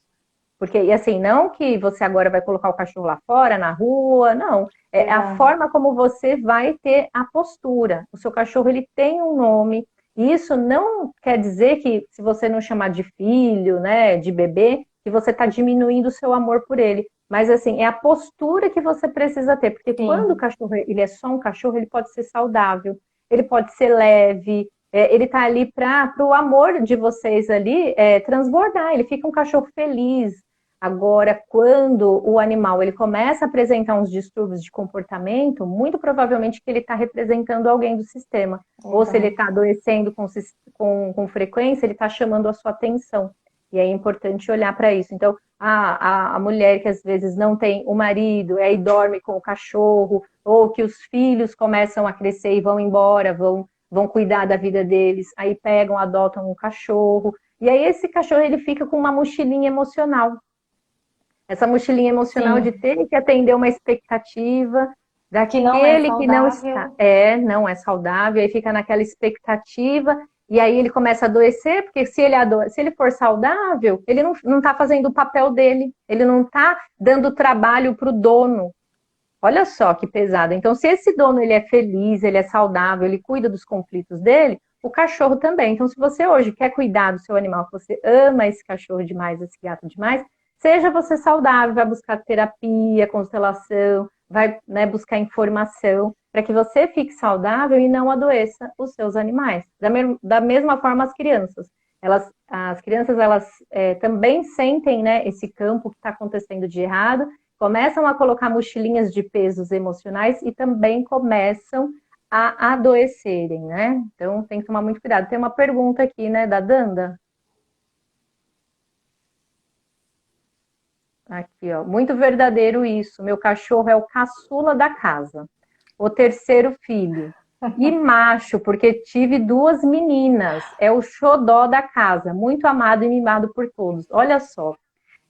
Porque, e assim, não que você agora vai colocar o cachorro lá fora, na rua, não. É a exato. forma como você vai ter a postura. O seu cachorro, ele tem um nome. E isso não quer dizer que, se você não chamar de filho, né, de bebê, que você está diminuindo o seu amor por ele. Mas, assim, é a postura que você precisa ter. Porque quando o Sim, cachorro, ele é só um cachorro, ele pode ser saudável, ele pode ser leve, ele está ali para o amor de vocês ali transbordar. Ele fica um cachorro feliz. Agora, quando o animal ele começa a apresentar uns distúrbios de comportamento, muito provavelmente que ele está representando alguém do sistema. Ou se ele exato. está adoecendo com frequência, ele está chamando a sua atenção. E é importante olhar para isso. Então, a mulher que às vezes não tem o marido, aí dorme com o cachorro, ou que os filhos começam a crescer e vão embora, vão cuidar da vida deles, aí pegam, adotam um cachorro. E aí esse cachorro ele fica com uma mochilinha emocional. Essa mochilinha emocional de Sim, ter que atender uma expectativa que não é daquele que não está, saudável. não é saudável, aí fica naquela expectativa, e aí ele começa a adoecer, porque se ele for saudável, ele não está fazendo o papel dele, ele não está dando trabalho para o dono. Olha só que pesado. Então, se esse dono ele é feliz, ele é saudável, ele cuida dos conflitos dele, o cachorro também. Então, se você hoje quer cuidar do seu animal, que você ama esse cachorro demais, esse gato demais, seja você saudável, vai buscar terapia, constelação, vai, né, buscar informação para que você fique saudável e não adoeça os seus animais. Da mesma forma, as crianças. As crianças, elas também sentem, né, esse campo que está acontecendo de errado, começam a colocar mochilinhas de pesos emocionais e também começam a adoecerem, né? Então tem que tomar muito cuidado. Tem uma pergunta aqui, né, da Danda. Aqui, ó. Muito verdadeiro isso. Meu cachorro é o caçula da casa, o terceiro filho. E macho, porque tive duas meninas. É o xodó da casa, muito amado e mimado por todos. Olha só.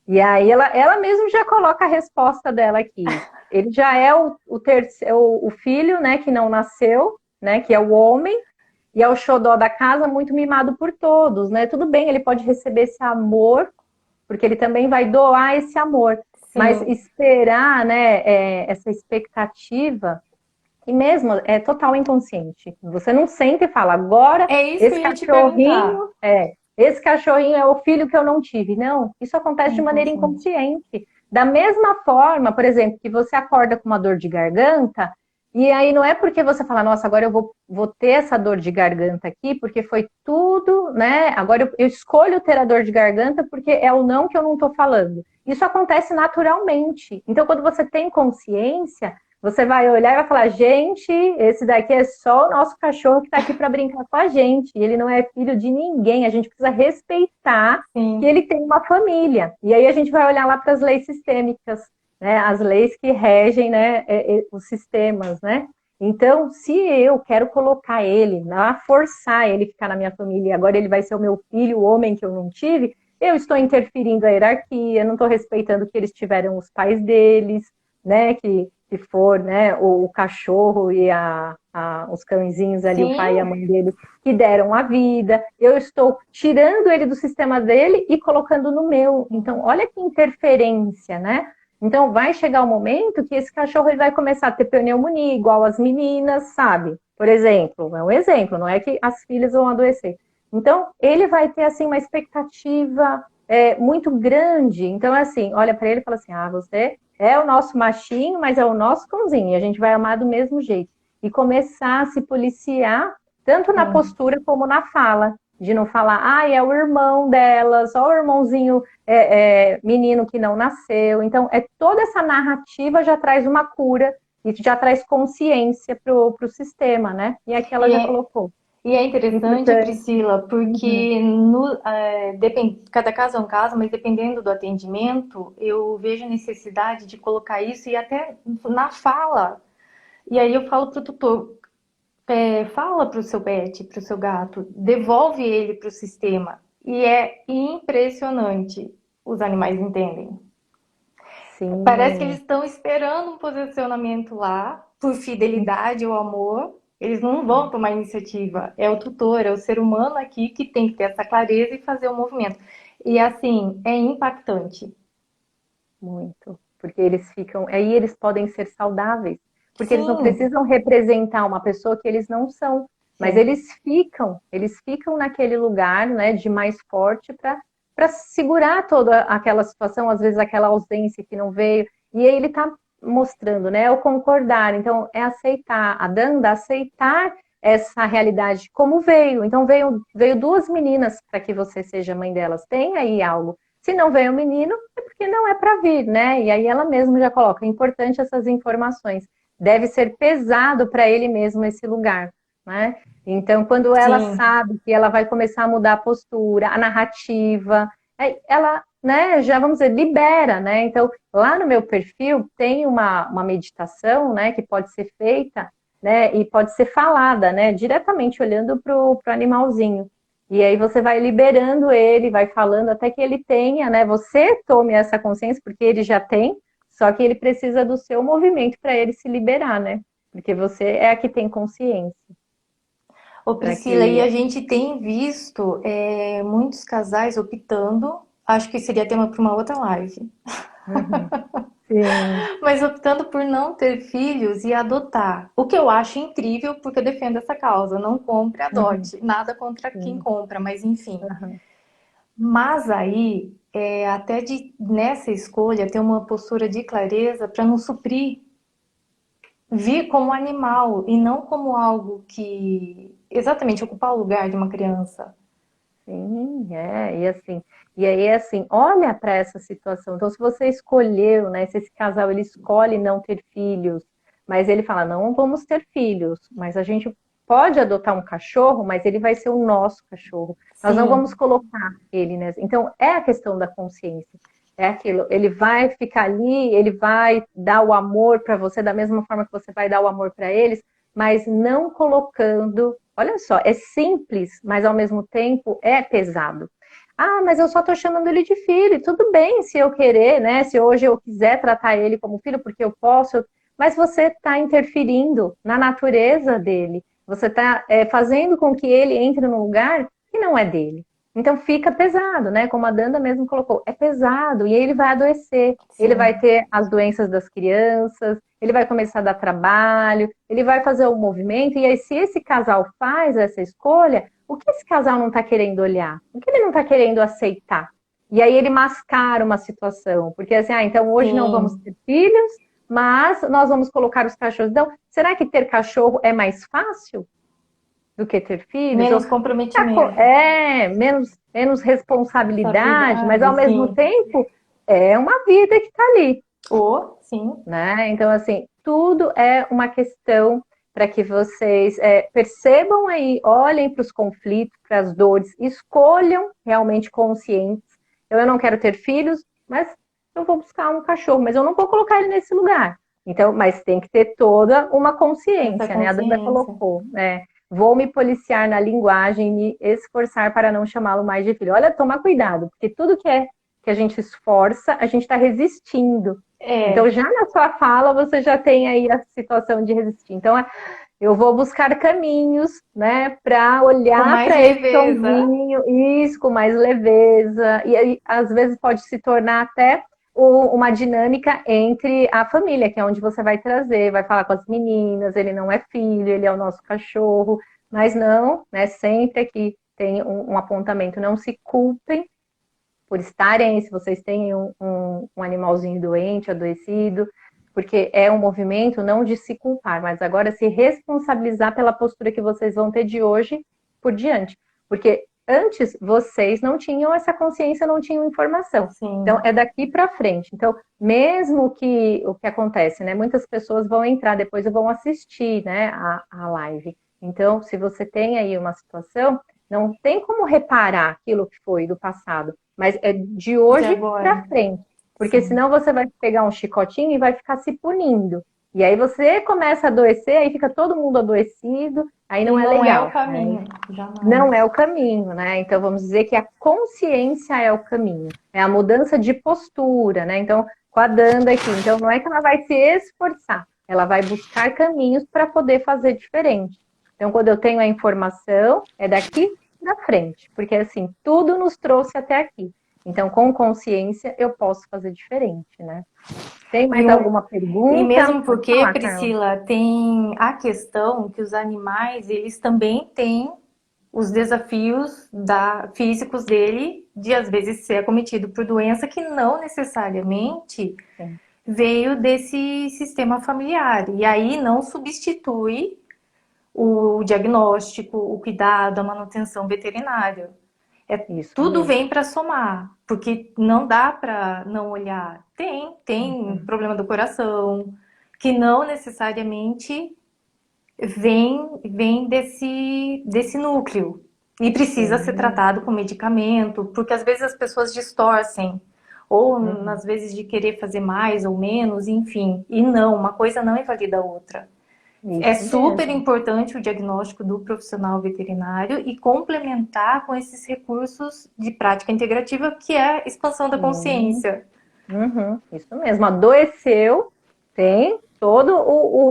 E aí ela mesmo já coloca a resposta dela aqui. Ele já é o terceiro, o filho, né, que não nasceu, né, que é o homem, e é o xodó da casa, muito mimado por todos, né? Tudo bem, ele pode receber esse amor, porque ele também vai doar esse amor, mas Sim. esperar, né, essa expectativa, e mesmo é total inconsciente. Você não sente e fala, agora É isso que eu ia te perguntar. esse cachorrinho é o filho que eu não tive. Não, isso acontece de maneira Inconsciente. inconsciente. Da mesma forma, por exemplo, que você acorda com uma dor de garganta, e aí não é porque você fala, nossa, agora eu vou ter essa dor de garganta aqui, porque foi tudo, né? Agora eu escolho ter a dor de garganta porque é o não que eu não estou falando. Isso acontece naturalmente. Então, quando você tem consciência, você vai olhar e vai falar, gente, esse daqui é só o nosso cachorro que está aqui para brincar com a gente. E ele não é filho de ninguém. A gente precisa respeitar que Sim. ele tem uma família. E aí a gente vai olhar lá para as leis sistêmicas, né? As leis que regem, né, os sistemas, né? Então, se eu quero colocar ele, forçar ele ficar na minha família, e agora ele vai ser o meu filho, o homem que eu não tive, eu estou interferindo a hierarquia, não estou respeitando que eles tiveram os pais deles, né? Que for, né, o cachorro e os cãezinhos ali, o pai e a Sim. mãe dele, que deram a vida. Eu estou tirando ele do sistema dele e colocando no meu. Então, Uhum. olha que interferência, né? Então, vai chegar o momento que esse cachorro ele vai começar a ter pneumonia, igual as meninas, sabe? Por exemplo, é um exemplo, não é que as filhas vão adoecer. Então, ele vai ter, assim, uma expectativa muito grande. Então, assim, olha para ele e fala assim, você é o nosso machinho, mas é o nosso cãozinho, e a gente vai amar do mesmo jeito. E começar a se policiar, tanto na Sim. postura como na fala, de não falar, é o irmão dela, só o irmãozinho menino que não nasceu. Então, toda essa narrativa já traz uma cura e já traz consciência para o sistema, né? E aqui ela E já é, colocou. e é interessante, Importante. Priscila, Uhum. porque cada caso é um caso, mas dependendo do atendimento, eu vejo necessidade de colocar isso e até na fala. E aí eu falo pro tutor, fala pro seu pet, pro seu gato, devolve ele pro sistema. E é impressionante. os animais entendem. Parece que eles Sim. estão esperando um posicionamento lá, por fidelidade ou amor. Eles não vão tomar iniciativa. É o tutor, é o ser humano aqui que tem que ter essa clareza e fazer o movimento. E assim, é impactante. Muito, porque eles ficam, aí eles podem ser saudáveis, porque eles não Sim, precisam representar uma pessoa que eles não são, mas sim, eles ficam naquele lugar, né, de mais forte para segurar toda aquela situação, às vezes aquela ausência que não veio, e aí ele está mostrando, né, o concordar, então é aceitar, a Danda aceitar essa realidade como veio. Então veio duas meninas para que você seja mãe delas. Tem aí algo. Se não veio o menino, é porque não é para vir, né? E aí ela mesma já coloca, é importante essas informações. Deve ser pesado para ele mesmo esse lugar, né? Então, quando ela sim. sabe que ela vai começar a mudar a postura, a narrativa, ela, né, já vamos dizer, libera, né? Então, lá no meu perfil tem uma meditação, né, que pode ser feita, né, e pode ser falada, né, diretamente olhando para o animalzinho. E aí você vai liberando ele, vai falando até que ele tenha, né? Você tome essa consciência, porque ele já tem, só que ele precisa do seu movimento para ele se liberar, né? Porque você é a que tem consciência. Ô Para Priscila, e que. a gente tem visto muitos casais optando, acho que seria tema para uma outra live, Uhum. Sim, mas optando por não ter filhos e adotar. O que eu acho incrível, porque eu defendo essa causa. Não compre, uhum. adote. Nada contra quem Sim, compra, mas enfim. uhum. Mas aí, nessa escolha, ter uma postura de clareza para não suprir, vir como animal e não como algo que exatamente ocupar o lugar de uma criança. Sim, e assim, e aí é assim, olha para essa situação. Então, se você escolheu, né, se esse casal ele escolhe não ter filhos, mas ele fala, não vamos ter filhos, mas a gente pode adotar um cachorro, mas ele vai ser o nosso cachorro. Nós não vamos Sim, colocar ele, né? Então, é a questão da consciência. É aquilo, ele vai ficar ali, ele vai dar o amor para você da mesma forma que você vai dar o amor para eles, mas não colocando. Olha só, é simples, mas ao mesmo tempo é pesado. Ah, mas eu só estou chamando ele de filho. Tudo bem se eu querer, né? Se hoje eu quiser tratar ele como filho, porque eu posso, mas você está interferindo na natureza dele. Você está fazendo com que ele entre num lugar que não é dele. Então fica pesado, né? Como a Danda mesmo colocou, é pesado e aí ele vai adoecer. Ele vai sim. ter as doenças das crianças, ele vai começar a dar trabalho, ele vai fazer o movimento, e aí, se esse casal faz essa escolha, o que esse casal não está querendo olhar? O que ele não está querendo aceitar? E aí ele mascara uma situação, porque assim, então hoje não vamos Sim, ter filhos, mas nós vamos colocar os cachorros. Então, será que ter cachorro é mais fácil do que ter filhos? menos comprometimento. Menos responsabilidade, mas ao Responsabilidade, mesmo sim. tempo é uma vida que está ali, Ou, sim, né? Então, assim, tudo é uma questão para que vocês percebam aí, olhem para os conflitos, para as dores, escolham realmente conscientes. Eu não quero ter filhos, mas eu vou buscar um cachorro, mas eu não vou colocar ele nesse lugar. Então, mas tem que ter toda uma essa consciência, né? A Danda consciência. colocou, né? Vou me policiar na linguagem, me esforçar para não chamá-lo mais de filho. Olha, tomar cuidado, porque tudo que a gente esforça, a gente está resistindo. Então, É, já na sua fala, você já tem aí a situação de resistir. Então, eu vou buscar caminhos, né, para com olhar mais para esse leveza. cãozinho, isso, com mais leveza. E aí, às vezes, pode se tornar até uma dinâmica entre a família, que é onde você vai trazer, vai falar com as meninas, ele não é filho, ele é o nosso cachorro, mas não, né, sempre aqui tem um apontamento, não se culpem por estarem, se vocês têm um animalzinho doente, adoecido, porque é um movimento não de se culpar, mas agora se responsabilizar pela postura que vocês vão ter de hoje por diante. Porque antes vocês não tinham essa consciência, não tinham informação. Então Sim, é daqui para frente. Então, mesmo que o que acontece, né? Muitas pessoas vão entrar depois e vão assistir, né, a live. Então, se você tem aí uma situação, não tem como reparar aquilo que foi do passado, mas é de de hoje para agora. frente. Porque Sim, senão você vai pegar um chicotinho e vai ficar se punindo. E aí você começa a adoecer, aí fica todo mundo adoecido, aí E não é não é o legal, né? caminho, jamais. Não é o caminho, né? Então vamos dizer que a consciência é o caminho, é a mudança de postura, né? Então, com a Danda aqui, então não é que ela vai se esforçar, ela vai buscar caminhos para poder fazer diferente. Então, quando eu tenho a informação, é daqui para frente, porque assim, tudo nos trouxe até aqui. Então, com consciência, eu posso fazer diferente, né? Tem E, mais alguma e pergunta? mesmo Pode porque, falar, Carla. Priscila, tem a questão que os animais, eles também têm os desafios físicos dele de às vezes ser acometido por doença que não necessariamente Sim. veio desse sistema familiar. E aí não substitui o diagnóstico, o cuidado, a manutenção veterinária. Isso Tudo mesmo. vem para somar, porque não dá para não olhar. Tem Uhum. problema do coração, que não necessariamente vem desse núcleo e precisa ser Sim. tratado com medicamento, porque às vezes as pessoas distorcem, ou Uhum. às vezes de querer fazer mais ou menos, enfim. E não, uma coisa não invalida a outra. É Isso super mesmo. importante o diagnóstico do profissional veterinário e complementar com esses recursos de prática integrativa, que é a expansão da Sim. consciência. Uhum. Isso mesmo. Adoeceu, tem todos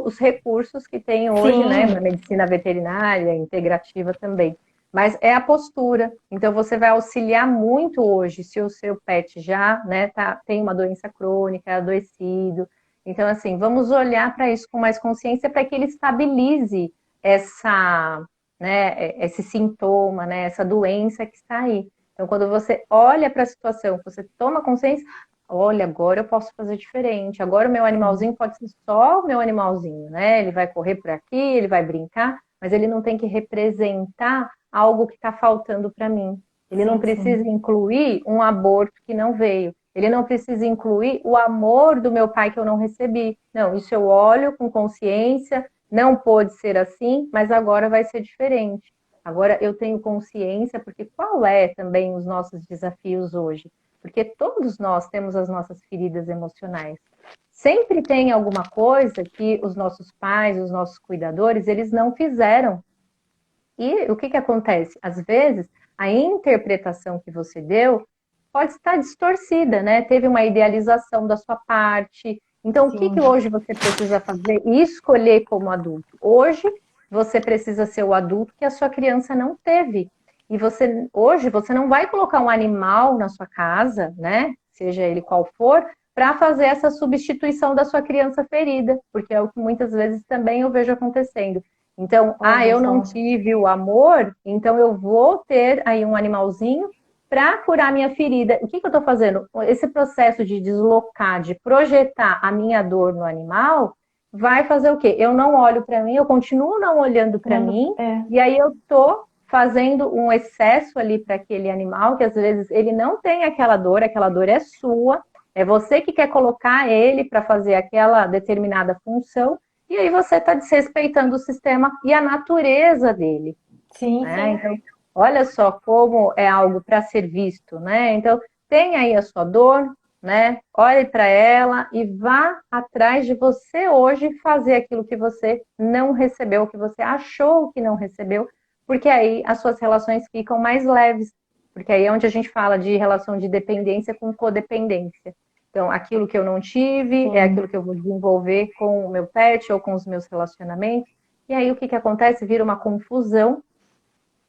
os recursos que tem hoje, né, na Sim, medicina veterinária, integrativa também. Mas é a postura. Então você vai auxiliar muito hoje se o seu pet já, né, tem uma doença crônica, é adoecido. Então, assim, vamos olhar para isso com mais consciência para que ele estabilize essa, né, esse sintoma, né, essa doença que está aí. Então, quando você olha para a situação, você toma consciência, olha, agora eu posso fazer diferente. Agora o meu animalzinho pode ser só o meu animalzinho, né? Ele vai correr por aqui, ele vai brincar, mas ele não tem que representar algo que está faltando para mim. Ele não sim, precisa sim. incluir um aborto que não veio. Ele não precisa incluir o amor do meu pai que eu não recebi. Não, isso eu olho com consciência, não pôde ser assim, mas agora vai ser diferente. Agora eu tenho consciência, porque qual é também os nossos desafios hoje? Porque todos nós temos as nossas feridas emocionais. Sempre tem alguma coisa que os nossos pais, os nossos cuidadores, eles não fizeram. E o que acontece? Às vezes, a interpretação que você deu pode estar distorcida, né? Teve uma idealização da sua parte. Então, o que Sim. hoje você precisa fazer e escolher como adulto? Hoje, você precisa ser o adulto que a sua criança não teve. E hoje, você não vai colocar um animal na sua casa, né? Seja ele qual for, para fazer essa substituição da sua criança ferida, porque é o que muitas vezes também eu vejo acontecendo. Então, Olha eu não só. tive o amor, então eu vou ter aí um animalzinho para curar minha ferida. O que eu estou fazendo? Esse processo de deslocar, de projetar a minha dor no animal, vai fazer o quê? Eu não olho para mim, eu continuo não olhando para mim, É, e aí eu estou fazendo um excesso ali para aquele animal, que às vezes ele não tem aquela dor é sua, é você que quer colocar ele para fazer aquela determinada função, e aí você está desrespeitando o sistema e a natureza dele, sim, né? sim. Então, olha só como é algo para ser visto, né? Então, tem aí a sua dor, né? Olhe para ela e vá atrás de você hoje fazer aquilo que você não recebeu, que você achou que não recebeu, porque aí as suas relações ficam mais leves, porque aí é onde a gente fala de relação de dependência com codependência. Então, aquilo que eu não tive é Sim. aquilo que eu vou desenvolver com o meu pet ou com os meus relacionamentos. E aí o que acontece? Vira uma confusão,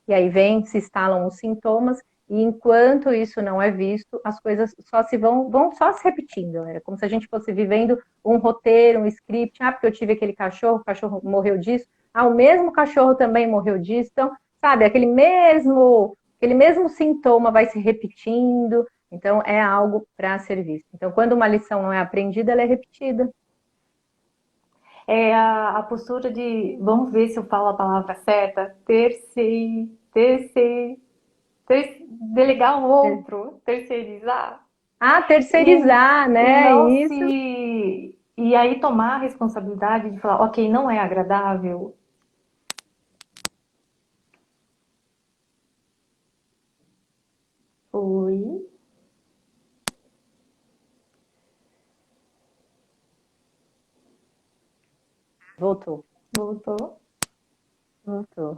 e aí se instalam os sintomas, e enquanto isso não é visto, as coisas só vão só se repetindo. É como se a gente fosse vivendo um roteiro, um script. Ah, porque eu tive aquele cachorro, o cachorro morreu disso. Ah, o mesmo cachorro também morreu disso. Então, sabe, aquele mesmo sintoma vai se repetindo. Então, é algo para ser visto. Então, quando uma lição não é aprendida, ela é repetida. É a postura de, vamos ver se eu falo a palavra certa, delegar o outro, terceirizar, Ah, e, terceirizar, e né? não Isso. se. E aí tomar a responsabilidade de falar, ok, não é agradável. Oi. Voltou, Voltou? voltou.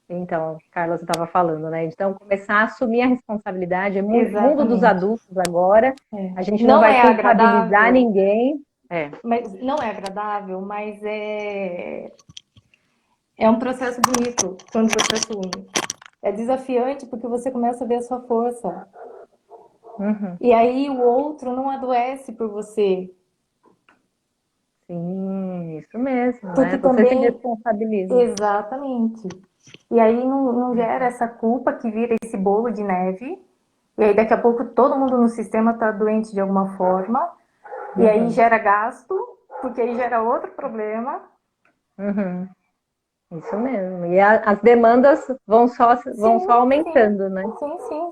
Então, Carlos estava falando, né? Então, começar a assumir a responsabilidade, é mundo dos Exatamente. adultos agora, É. a gente não Não vai é culpabilizar agradável, ninguém. É. mas não é agradável, mas é um processo bonito quando você assume. É desafiante porque você começa a ver a sua força. Uhum. E aí o outro não adoece por você. Sim, isso mesmo, Porque né? Você se também, responsabiliza. exatamente. E aí não gera essa culpa que vira esse bolo de neve. E aí daqui a pouco todo mundo no sistema está doente de alguma forma. E aí Uhum. gera gasto, porque aí gera outro problema. Uhum. Isso mesmo. E as demandas vão só Sim, sim, aumentando, né?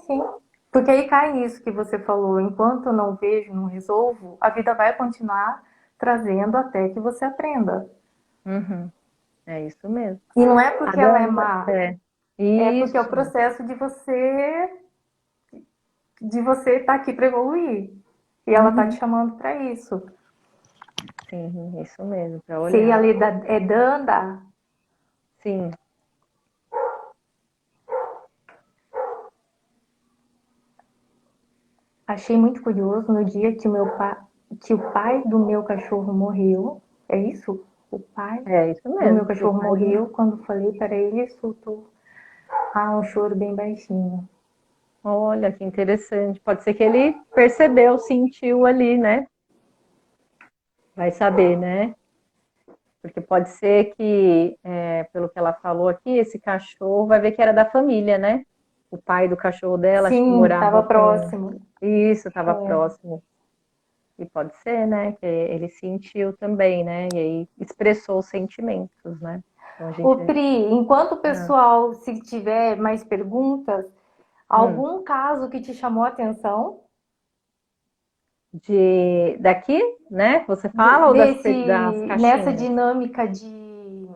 sim. Porque aí cai nisso que você falou. Enquanto eu não vejo, não resolvo, a vida vai continuar trazendo até que você aprenda. Uhum. É isso mesmo. E não é A porque ela é demanda, má, é. é porque é o Isso. processo de você estar aqui para evoluir. E ela tá te Uhum. chamando para isso. Sim, isso mesmo, para Se a olhar. lida é danda, Sim. achei muito curioso no dia que o pai do meu cachorro morreu. É isso? O pai É isso do meu mesmo. O cachorro pai do... morreu. Quando falei para ele, ele soltou um choro bem baixinho. Olha, que interessante. Pode ser que ele percebeu, sentiu ali, né? Vai saber, né? Porque pode ser que, pelo que ela falou aqui, esse cachorro vai ver que era da família, né? O pai do cachorro dela, acho que Sim, morava estava com. próximo. Isso, estava próximo. E pode ser, né? Que ele sentiu também, né? E aí expressou os sentimentos, né? Então a gente. Ô, Pri, enquanto o Ah, pessoal, se tiver mais perguntas, hum. algum caso que te chamou a atenção Daqui, né? Você fala ou das nessa caixinhas? dinâmica de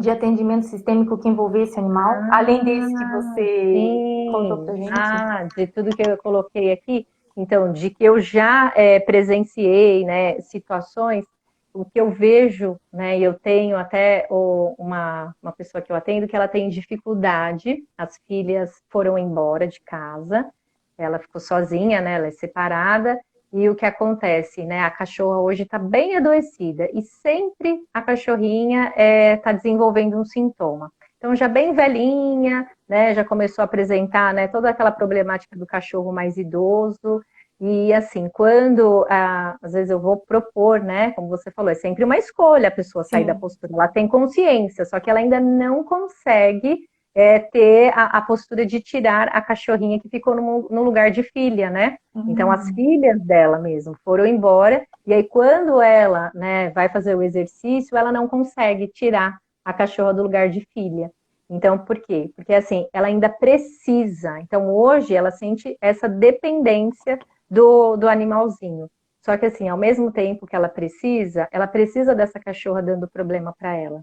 atendimento sistêmico que envolver esse animal, além desse que Ah, você contou sim. pra gente? Ah, de tudo que eu coloquei aqui. Então, de que eu já presenciei, né, situações, o que eu vejo, né, e eu tenho até uma pessoa que eu atendo que ela tem dificuldade, as filhas foram embora de casa, ela ficou sozinha, né, ela é separada, e o que acontece, né? A cachorra hoje está bem adoecida e sempre a cachorrinha está desenvolvendo um sintoma. Então, já bem velhinha, né? Já começou a apresentar, né, toda aquela problemática do cachorro mais idoso. E assim, quando às vezes eu vou propor, né? Como você falou, é sempre uma escolha a pessoa sair da Sim. postura. Ela tem consciência, só que ela ainda não consegue ter a postura de tirar a cachorrinha que ficou no lugar de filha, né? Então, as Hum, filhas dela mesmo foram embora, e aí, quando ela, né, vai fazer o exercício, ela não consegue tirar a cachorra do lugar de filha. Então, por quê? Porque, assim, ela ainda precisa. Então, hoje, ela sente essa dependência do animalzinho. Só que, assim, ao mesmo tempo que ela precisa dessa cachorra dando problema para ela. É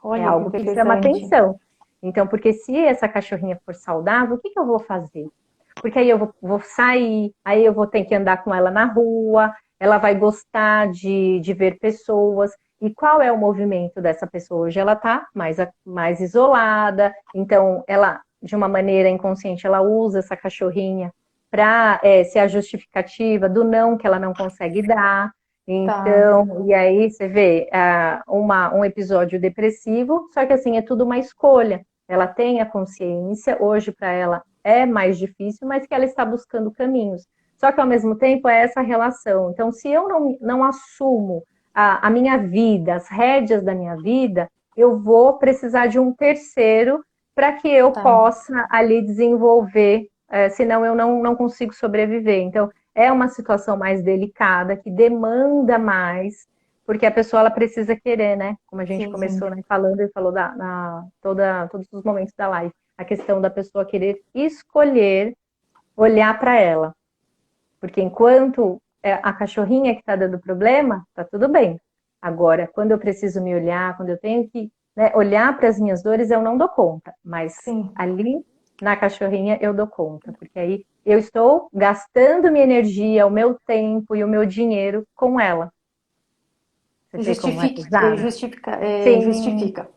olha que algo que chama interessante. atenção. Então, porque se essa cachorrinha for saudável, o que eu vou fazer? Porque aí eu vou sair, aí eu vou ter que andar com ela na rua, ela vai gostar de ver pessoas. E qual é o movimento dessa pessoa? Hoje ela está mais isolada, então ela, de uma maneira inconsciente, ela usa essa cachorrinha para ser a justificativa do não que ela não consegue dar. Tá. Então, e aí você vê um episódio depressivo, só que assim, é tudo uma escolha. Ela tem a consciência, hoje para ela é mais difícil, mas que ela está buscando caminhos. Só que ao mesmo tempo é essa relação. Então, se eu não assumo a minha vida, as rédeas da minha vida, eu vou precisar de um terceiro para que eu Tá. possa ali desenvolver, senão eu não consigo sobreviver. Então, é uma situação mais delicada, que demanda mais, porque a pessoa ela precisa querer, né? Como a gente Sim, sim. começou, né, falando e falou todos os momentos da live, a questão da pessoa querer escolher olhar para ela. Porque enquanto a cachorrinha que está dando problema, tá tudo bem. Agora, quando eu preciso me olhar, quando eu tenho que, né, olhar para as minhas dores, eu não dou conta. Mas Sim. ali na cachorrinha eu dou conta, porque aí eu estou gastando minha energia, o meu tempo e o meu dinheiro com ela. Você vê como é pesado? Sim, Justifica.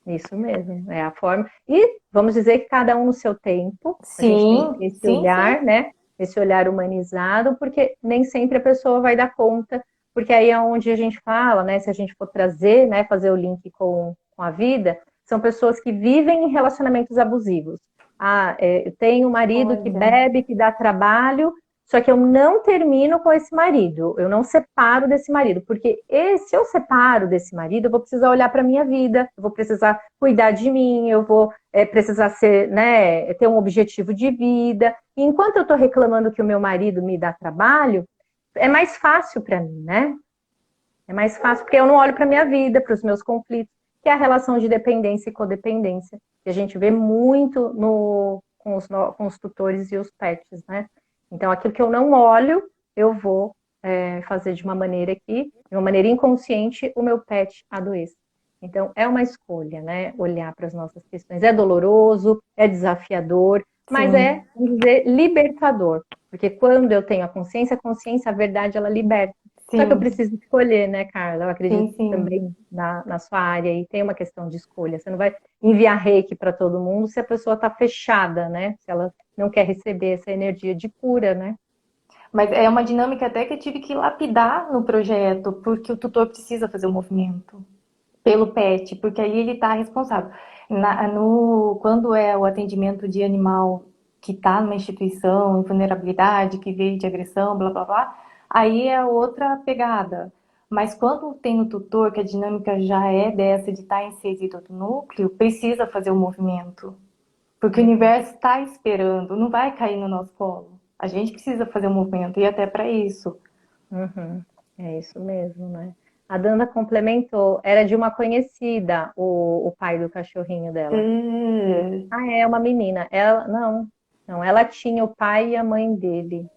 isso mesmo, é a forma. E vamos dizer que cada um no seu tempo, a gente tem que ter Sim, esse sim, sim. olhar, né? Esse olhar humanizado, porque nem sempre a pessoa vai dar conta, porque aí é onde a gente fala, né? Se a gente for trazer, né, fazer o link com a vida, são pessoas que vivem em relacionamentos abusivos. Ah, eu tenho um marido que Olha, bebe, que dá trabalho, só que eu não termino com esse marido, eu não separo desse marido, porque se eu separo desse marido, eu vou precisar olhar para a minha vida, eu vou precisar cuidar de mim, eu vou precisar ser, né, ter um objetivo de vida. E enquanto eu estou reclamando que o meu marido me dá trabalho, é mais fácil para mim, né? É mais fácil porque eu não olho para a minha vida, para os meus conflitos, que é a relação de dependência e codependência, que a gente vê muito com os tutores e os pets, né? Então, aquilo que eu não olho, eu vou fazer de uma maneira que, de uma maneira inconsciente, o meu pet adoeça. Então, é uma escolha, né? Olhar para as nossas questões. É doloroso, é desafiador, mas é, sim, vamos dizer, libertador. Porque quando eu tenho a consciência, a verdade, ela liberta. Só que eu sim, preciso escolher, né, Carla? Eu sim, acredito sim. também na sua área e tem uma questão de escolha. Você não vai enviar reiki para todo mundo se a pessoa está fechada, né? Se ela não quer receber essa energia de cura, né? Mas é uma dinâmica até que eu tive que lapidar no projeto, porque o tutor precisa fazer o movimento pelo pet, porque aí ele está responsável. Quando é o atendimento de animal que está numa instituição, em vulnerabilidade, que veio de agressão, blá blá blá, aí é outra pegada. Mas quando tem o tutor, que a dinâmica já é dessa de estar inserido no núcleo, precisa fazer o movimento. Porque o Uhum, universo está esperando, não vai cair no nosso colo. A gente precisa fazer o movimento, e até para isso. uhum. É isso mesmo, né? A Danda complementou, era de uma conhecida, o pai do cachorrinho dela. É, Ah, é uma menina. Ela, não, ela tinha o pai e a mãe dele.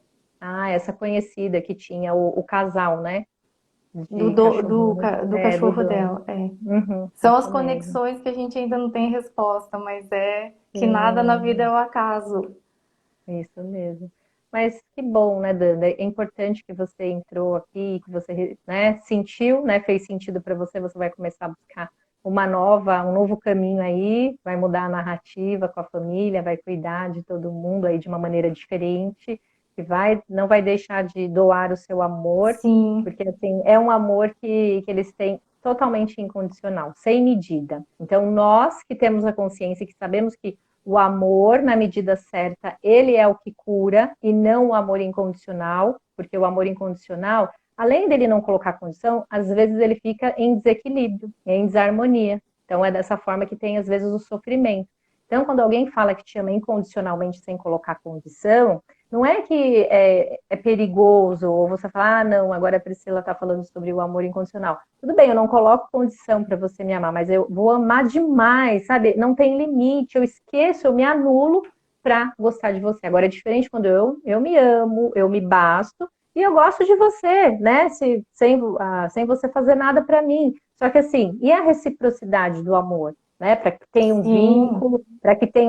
Ah, essa conhecida que tinha o casal, né? De cachorrinho, do do cachorro dono. dela. É. Uhum, São as isso mesmo. conexões que a gente ainda não tem resposta, mas é que nada na vida é Sim, o acaso. isso mesmo. Mas que bom, né, Danda? É importante que você entrou aqui, que você, né, sentiu, né, fez sentido para você, você vai começar a buscar um novo caminho aí, vai mudar a narrativa com a família, vai cuidar de todo mundo aí de uma maneira diferente, não vai deixar de doar o seu amor, Sim, porque assim, é um amor que eles têm totalmente incondicional, sem medida. Então, nós que temos a consciência, que sabemos que o amor, na medida certa, ele é o que cura e não o amor incondicional, porque o amor incondicional, além dele não colocar condição, às vezes ele fica em desequilíbrio, em desarmonia. Então é dessa forma que tem às vezes o sofrimento. Então, quando alguém fala que te ama incondicionalmente sem colocar condição, não é que é perigoso, ou você fala, ah, não, agora a Priscila está falando sobre o amor incondicional. Tudo bem, eu não coloco condição para você me amar, mas eu vou amar demais, sabe? Não tem limite, eu esqueço, eu me anulo para gostar de você. Agora é diferente quando eu me amo, eu me basto e eu gosto de você, né? Sem você fazer nada para mim. Só que assim, e a reciprocidade do amor? Né, sim. para que tenha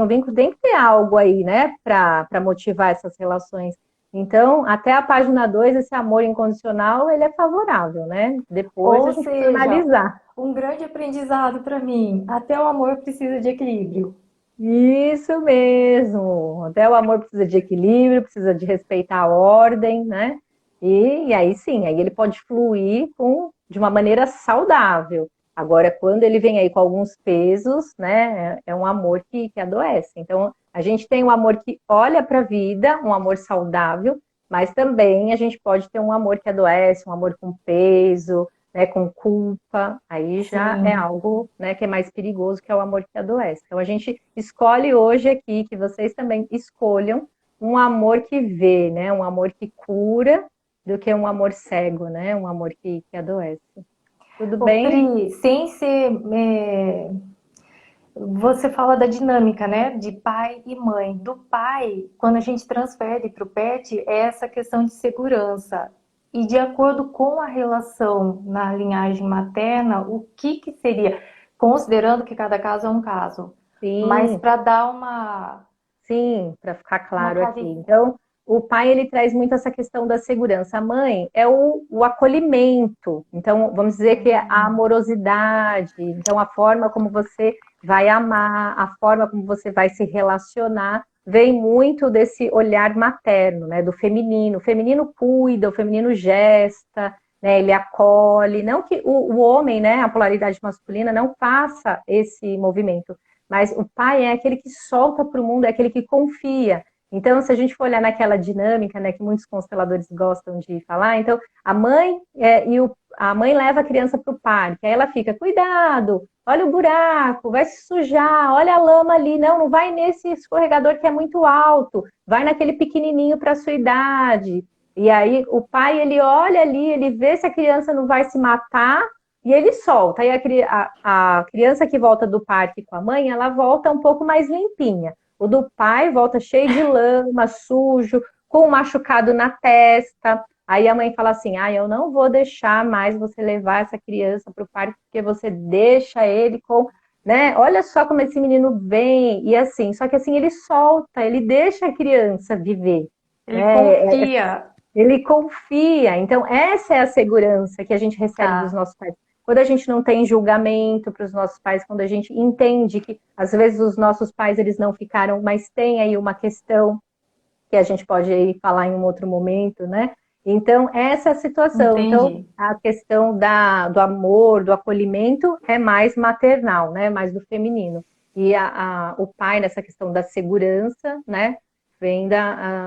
um vínculo, tem que ter algo aí, né, para motivar essas relações. Então, até a página 2 esse amor incondicional, ele é favorável, né? Depois a Ou gente precisa seja, analisar. um grande aprendizado para mim. Até o amor precisa de equilíbrio. Isso mesmo. Até o amor precisa de equilíbrio, precisa de respeitar a ordem, né? E aí sim, aí ele pode fluir de uma maneira saudável. Agora, quando ele vem aí com alguns pesos, né? É um amor que adoece. Então, a gente tem um amor que olha para a vida, um amor saudável, mas também a gente pode ter um amor que adoece, um amor com peso, né, com culpa, aí já é Sim. algo, né, que é mais perigoso, que é o amor que adoece. Então a gente escolhe hoje aqui que vocês também escolham um amor que vê, né, um amor que cura, do que um amor cego, né, um amor que adoece. Tudo Ô, bem? Pri, sem ser. Você fala da dinâmica, né? De pai e mãe. Do pai, quando a gente transfere para o pet, é essa questão de segurança. E de acordo com a relação na linhagem materna, o que seria? Considerando que cada caso é um caso. Mas Sim, para dar sim, para ficar uma claro aqui. clarificação. Então, o pai ele traz muito essa questão da segurança. A mãe é o acolhimento. Então, vamos dizer que é a amorosidade. Então, a forma como você vai amar, a forma como você vai se relacionar, vem muito desse olhar materno, né? Do feminino. O feminino cuida, o feminino gesta, né? Ele acolhe. Não que o homem, né? A polaridade masculina não faça esse movimento. Mas o pai é aquele que solta para o mundo, é aquele que confia. Então, se a gente for olhar naquela dinâmica, né, que muitos consteladores gostam de falar, então a mãe a mãe leva a criança para o parque, aí ela fica, cuidado, olha o buraco, vai se sujar, olha a lama ali, não vai nesse escorregador que é muito alto, vai naquele pequenininho para a sua idade. E aí o pai, ele olha ali, ele vê se a criança não vai se matar, e ele solta. Aí a criança que volta do parque com a mãe, ela volta um pouco mais limpinha. O do pai volta cheio de lama, sujo, com um machucado na testa. Aí a mãe fala assim: eu não vou deixar mais você levar essa criança para o parque, porque você deixa ele com. Né? Olha só como esse menino vem. E assim, só que assim, ele solta, ele deixa a criança viver. Ele Né? confia. Ele confia. Então, essa é a segurança que a gente recebe dos Tá. nossos pais. Quando a gente não tem julgamento para os nossos pais, quando a gente entende que às vezes os nossos pais eles não ficaram, mas tem aí uma questão que a gente pode aí falar em um outro momento, né? Então, essa é a situação. Então, Entendi. a questão do amor, do acolhimento é mais maternal, né? Mais do feminino. E o pai, nessa questão da segurança, né? Vem,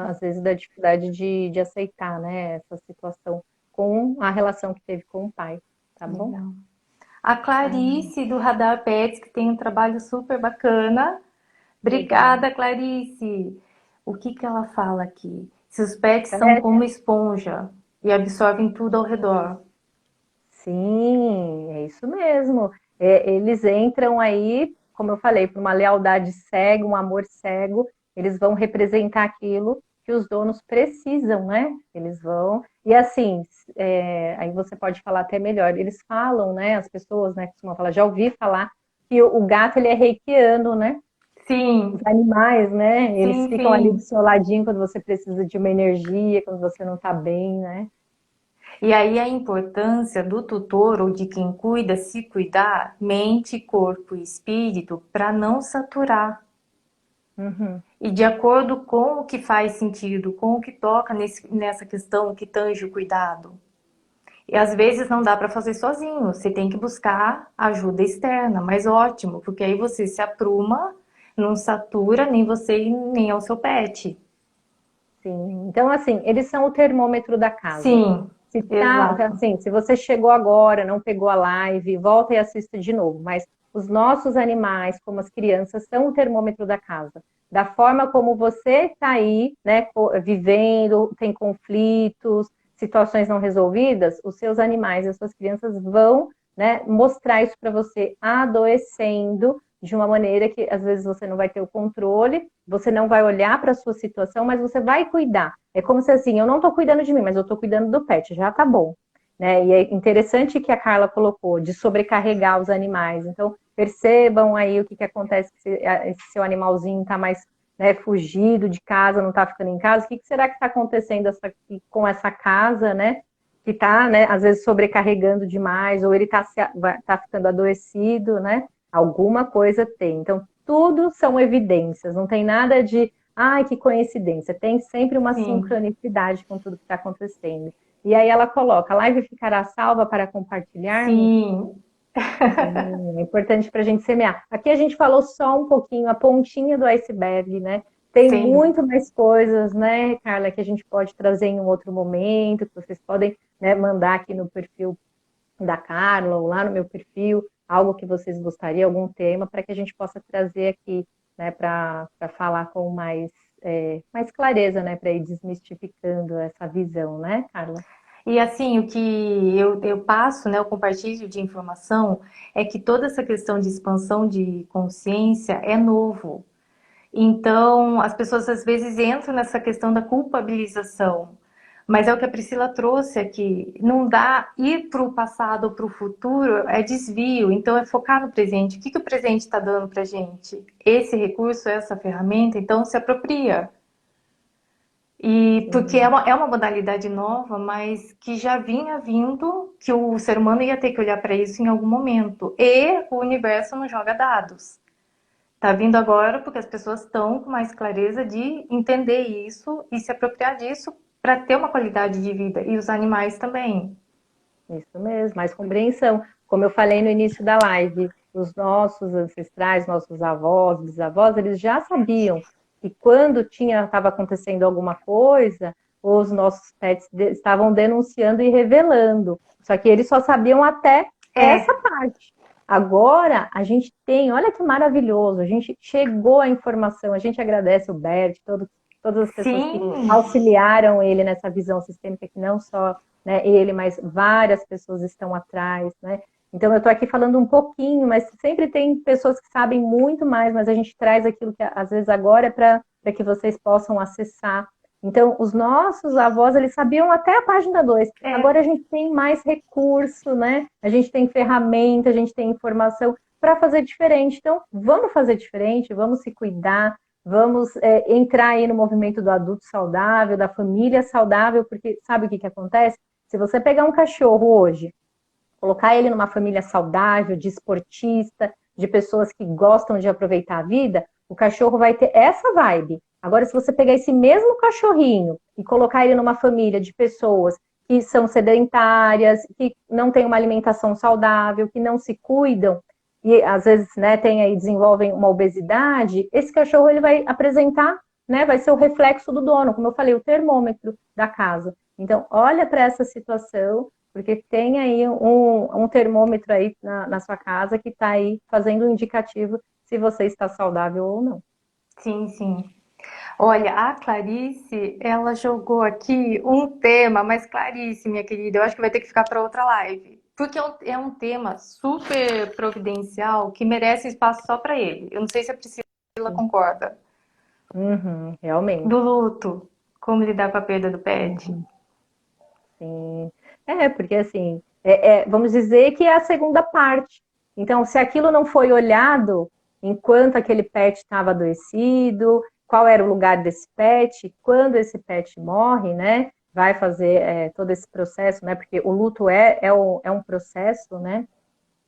às vezes, da dificuldade de aceitar, né? Essa situação com a relação que teve com o pai, tá bom? Legal. A Clarice do Radar Pets, que tem um trabalho super bacana. Legal. Obrigada, Clarice. O que que ela fala aqui? Se os pets são É, como esponja e absorvem tudo ao redor. sim, é isso mesmo. Eles entram aí, como eu falei, por uma lealdade cega, um amor cego, eles vão representar aquilo que os donos precisam, né? Eles vão. E assim, aí você pode falar até melhor. Eles falam, né? As pessoas, né, costumam falar, já ouvi falar que o gato ele é reikiano, né? Os Sim, animais, né? Eles sim, ficam ali do sim. seu ladinho quando você precisa de uma energia, quando você não tá bem, né? E aí a importância do tutor ou de quem cuida se cuidar, mente, corpo e espírito, para não saturar. Uhum. E de acordo com o que faz sentido, com o que toca nessa questão que tange o cuidado. E às vezes não dá para fazer sozinho, você tem que buscar ajuda externa, mas ótimo, porque aí você se apruma, não satura nem você e nem ao seu pet. Sim, então assim, eles são o termômetro da casa. Sim, Se tá, exato. assim, se você chegou agora, não pegou a live, volta e assista de novo. Mas os nossos animais, como as crianças, são o termômetro da casa. Da forma como você está aí, né, vivendo, tem conflitos, situações não resolvidas, os seus animais, as suas crianças vão, né, mostrar isso para você adoecendo de uma maneira que às vezes você não vai ter o controle, você não vai olhar para a sua situação, mas você vai cuidar. É como se assim, eu não estou cuidando de mim, mas eu estou cuidando do pet, já tá bom. Né? E é interessante que a Carla colocou, de sobrecarregar os animais. Então, percebam aí o que, que acontece se esse seu animalzinho está mais, né, fugido de casa, não está ficando em casa. O que, que será que está acontecendo com essa casa, né? Que está, né, às vezes, sobrecarregando demais, ou ele tá ficando adoecido, né? Alguma coisa tem. Então, tudo são evidências, não tem nada de, ai, que coincidência. Tem sempre uma Sim, sincronicidade com tudo que está acontecendo. E aí ela coloca, a live ficará salva para compartilharmos? sim, Sim, é importante para a gente semear. Aqui a gente falou só um pouquinho, a pontinha do iceberg, né? Tem sem muito dúvida. mais coisas, né, Carla, que a gente pode trazer em um outro momento, que vocês podem, né, mandar aqui no perfil da Carla ou lá no meu perfil, algo que vocês gostariam, algum tema, para que a gente possa trazer aqui, né, para falar com mais clareza, né, para ir desmistificando essa visão, né, Carla? E assim, o que eu passo, né, o compartilho de informação, é que toda essa questão de expansão de consciência é novo. Então, as pessoas às vezes entram nessa questão da culpabilização. Mas é o que a Priscila trouxe aqui. Não dá ir para o passado ou para o futuro, é desvio. Então, é focar no presente. O que, que o presente está dando para gente? Esse recurso, essa ferramenta, então se apropria. E porque sim, é uma modalidade nova, mas que já vinha vindo, que o ser humano ia ter que olhar para isso em algum momento. E o universo não joga dados. Tá vindo agora porque as pessoas estão com mais clareza de entender isso e se apropriar disso para ter uma qualidade de vida. E os animais também. isso mesmo, mais compreensão. Como eu falei no início da live, os nossos ancestrais, nossos avós, bisavós, eles já sabiam que quando estava acontecendo alguma coisa, os nossos pets estavam denunciando e revelando. Só que eles só sabiam até essa É, parte. Agora a gente tem, olha que maravilhoso, a gente chegou à informação, a gente agradece o Bert, todas as pessoas que sim, auxiliaram ele nessa visão sistêmica, que não só, né, ele, mas várias pessoas estão atrás, né? Então eu estou aqui falando um pouquinho, mas sempre tem pessoas que sabem muito mais, mas a gente traz aquilo que às vezes agora é para que vocês possam acessar. Então, os nossos avós, eles sabiam até a página 2. é. Agora a gente tem mais recurso, né? A gente tem ferramenta, a gente tem informação para fazer diferente. Então, vamos fazer diferente, vamos se cuidar, vamos entrar aí no movimento do adulto saudável, da família saudável, porque sabe o que acontece? Se você pegar um cachorro hoje, colocar ele numa família saudável, de esportista, de pessoas que gostam de aproveitar a vida, o cachorro vai ter essa vibe. Agora, se você pegar esse mesmo cachorrinho e colocar ele numa família de pessoas que são sedentárias, que não têm uma alimentação saudável, que não se cuidam, e às vezes, né, tem aí, desenvolvem uma obesidade, esse cachorro ele vai apresentar, né, vai ser o reflexo do dono, como eu falei, o termômetro da casa. Então, olha para essa situação, porque tem aí um termômetro aí na sua casa que está aí fazendo um indicativo se você está saudável ou não. Sim, sim. Olha, a Clarice, ela jogou aqui um tema, mas Clarice, minha querida, eu acho que vai ter que ficar para outra live. Porque é um tema super providencial que merece espaço só para ele. Eu não sei se a Priscila concorda. Uhum, realmente. Do luto, como lidar com a perda do pet. Uhum, sim. Porque assim, vamos dizer que é a segunda parte. Então, se aquilo não foi olhado enquanto aquele pet estava adoecido, qual era o lugar desse pet, quando esse pet morre, né? Vai fazer todo esse processo, né? Porque o luto é um processo, né?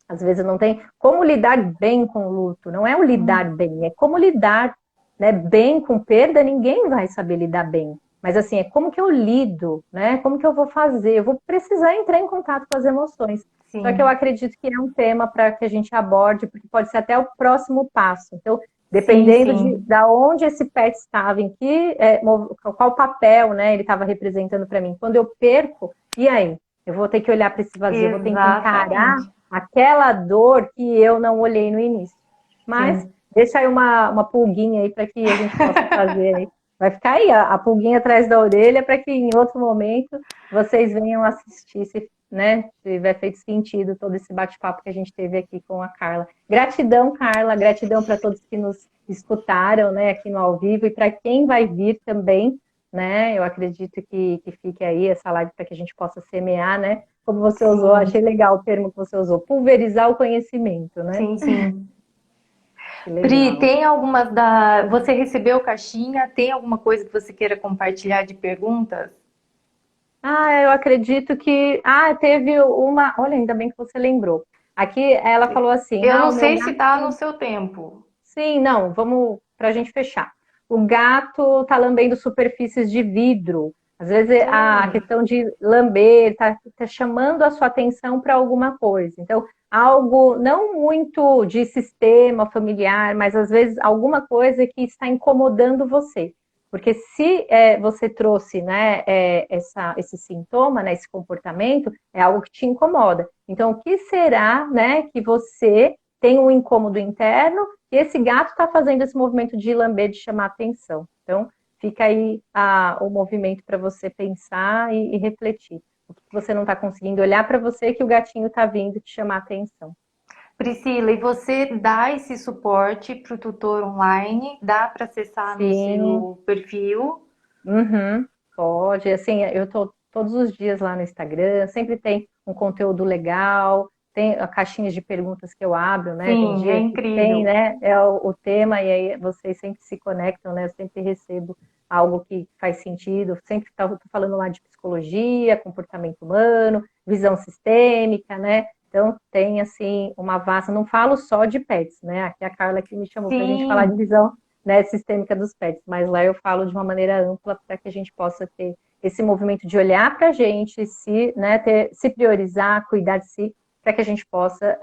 Às vezes não tem como lidar bem com o luto, não é o lidar bem, é como lidar, né, bem com perda, ninguém vai saber lidar bem. Mas assim, é como que eu lido, né? Como que eu vou fazer? Eu vou precisar entrar em contato com as emoções. Só que eu Sim, acredito que é um tema para que a gente aborde, porque pode ser até o próximo passo. Então, sim, dependendo sim. da onde esse pet estava, em que qual papel, né, ele estava representando para mim. Quando eu perco, e aí? Eu vou ter que olhar para esse vazio, eu vou ter que encarar Exatamente. aquela dor que eu não olhei no início. Mas Sim. deixa aí uma pulguinha aí para que a gente possa fazer aí. Vai ficar aí a pulguinha atrás da orelha para que em outro momento vocês venham assistir, se, né, tiver feito sentido todo esse bate-papo que a gente teve aqui com a Carla. Gratidão, Carla, gratidão para todos que nos escutaram, né, aqui no ao vivo e para quem vai vir também, né? Eu acredito que fique aí essa live para que a gente possa semear, né? Como você usou, achei Sim, legal o termo que você usou, pulverizar o conhecimento, né? sim, sim. Que Pri, legal. tem algumas da. Você recebeu caixinha? Tem alguma coisa que você queira compartilhar de perguntas? Eu acredito que. Teve uma. Olha, ainda bem que você lembrou. Aqui ela falou assim: Eu não o meu sei se tá no gato. seu tempo. Sim, não, vamos para a gente fechar. O gato tá lambendo superfícies de vidro. Às vezes a Hum, questão de lamber tá chamando a sua atenção para alguma coisa. Então, algo não muito de sistema familiar, mas às vezes alguma coisa que está incomodando você. Porque se você trouxe, né, esse sintoma, né, esse comportamento, é algo que te incomoda. Então, o que será, né, que você tem um incômodo interno e esse gato está fazendo esse movimento de lamber, de chamar atenção. Então, fica aí o movimento para você pensar e refletir. O que você não está conseguindo olhar para você que o gatinho está vindo te chamar atenção. Priscila, e você dá esse suporte para o tutor online? Dá para acessar no Sim, seu perfil? uhum, pode. Assim, eu estou todos os dias lá no Instagram, sempre tem um conteúdo legal, tem caixinhas de perguntas que eu abro, né? Tem Sim, é dia que tem, incrível. né? O tema, e aí vocês sempre se conectam, né? Eu sempre recebo. algo que faz sentido. Sempre estou falando lá de psicologia, comportamento humano, visão sistêmica, né? Então, tem, assim, uma vasta... Não falo só de pets, né? Aqui a Carla que me chamou para a gente falar de Sim, visão, né, sistêmica dos pets, mas lá eu falo de uma maneira ampla para que a gente possa ter esse movimento de olhar para a gente, se priorizar, cuidar de si, para que a gente possa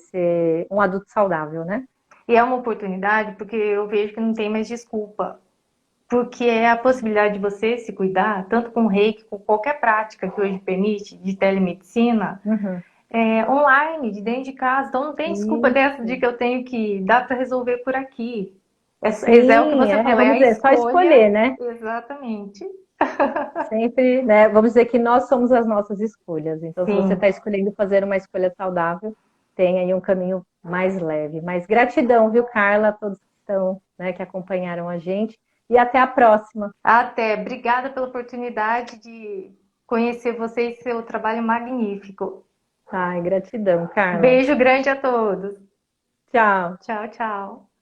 ser um adulto saudável, né? e é uma oportunidade porque eu vejo que não tem mais desculpa. Porque é a possibilidade de você se cuidar, tanto com reiki, com qualquer prática que hoje permite, de telemedicina, Uhum. online, de dentro de casa. Então não tem desculpa dessa de Isso. que eu tenho que dar para resolver por aqui. É o que Sim, você falou, é vamos a dizer, só escolha. escolher, né? Exatamente. Sempre, né? Vamos dizer que nós somos as nossas escolhas. Então, se você Sim. está escolhendo fazer uma escolha saudável, tem aí um caminho mais leve. Mas gratidão, viu, Carla, a todos que estão, né, que acompanharam a gente. E até a próxima. Até. Obrigada pela oportunidade de conhecer você e seu trabalho magnífico. Ai, gratidão, Carla. Beijo grande a todos. Tchau. Tchau, tchau.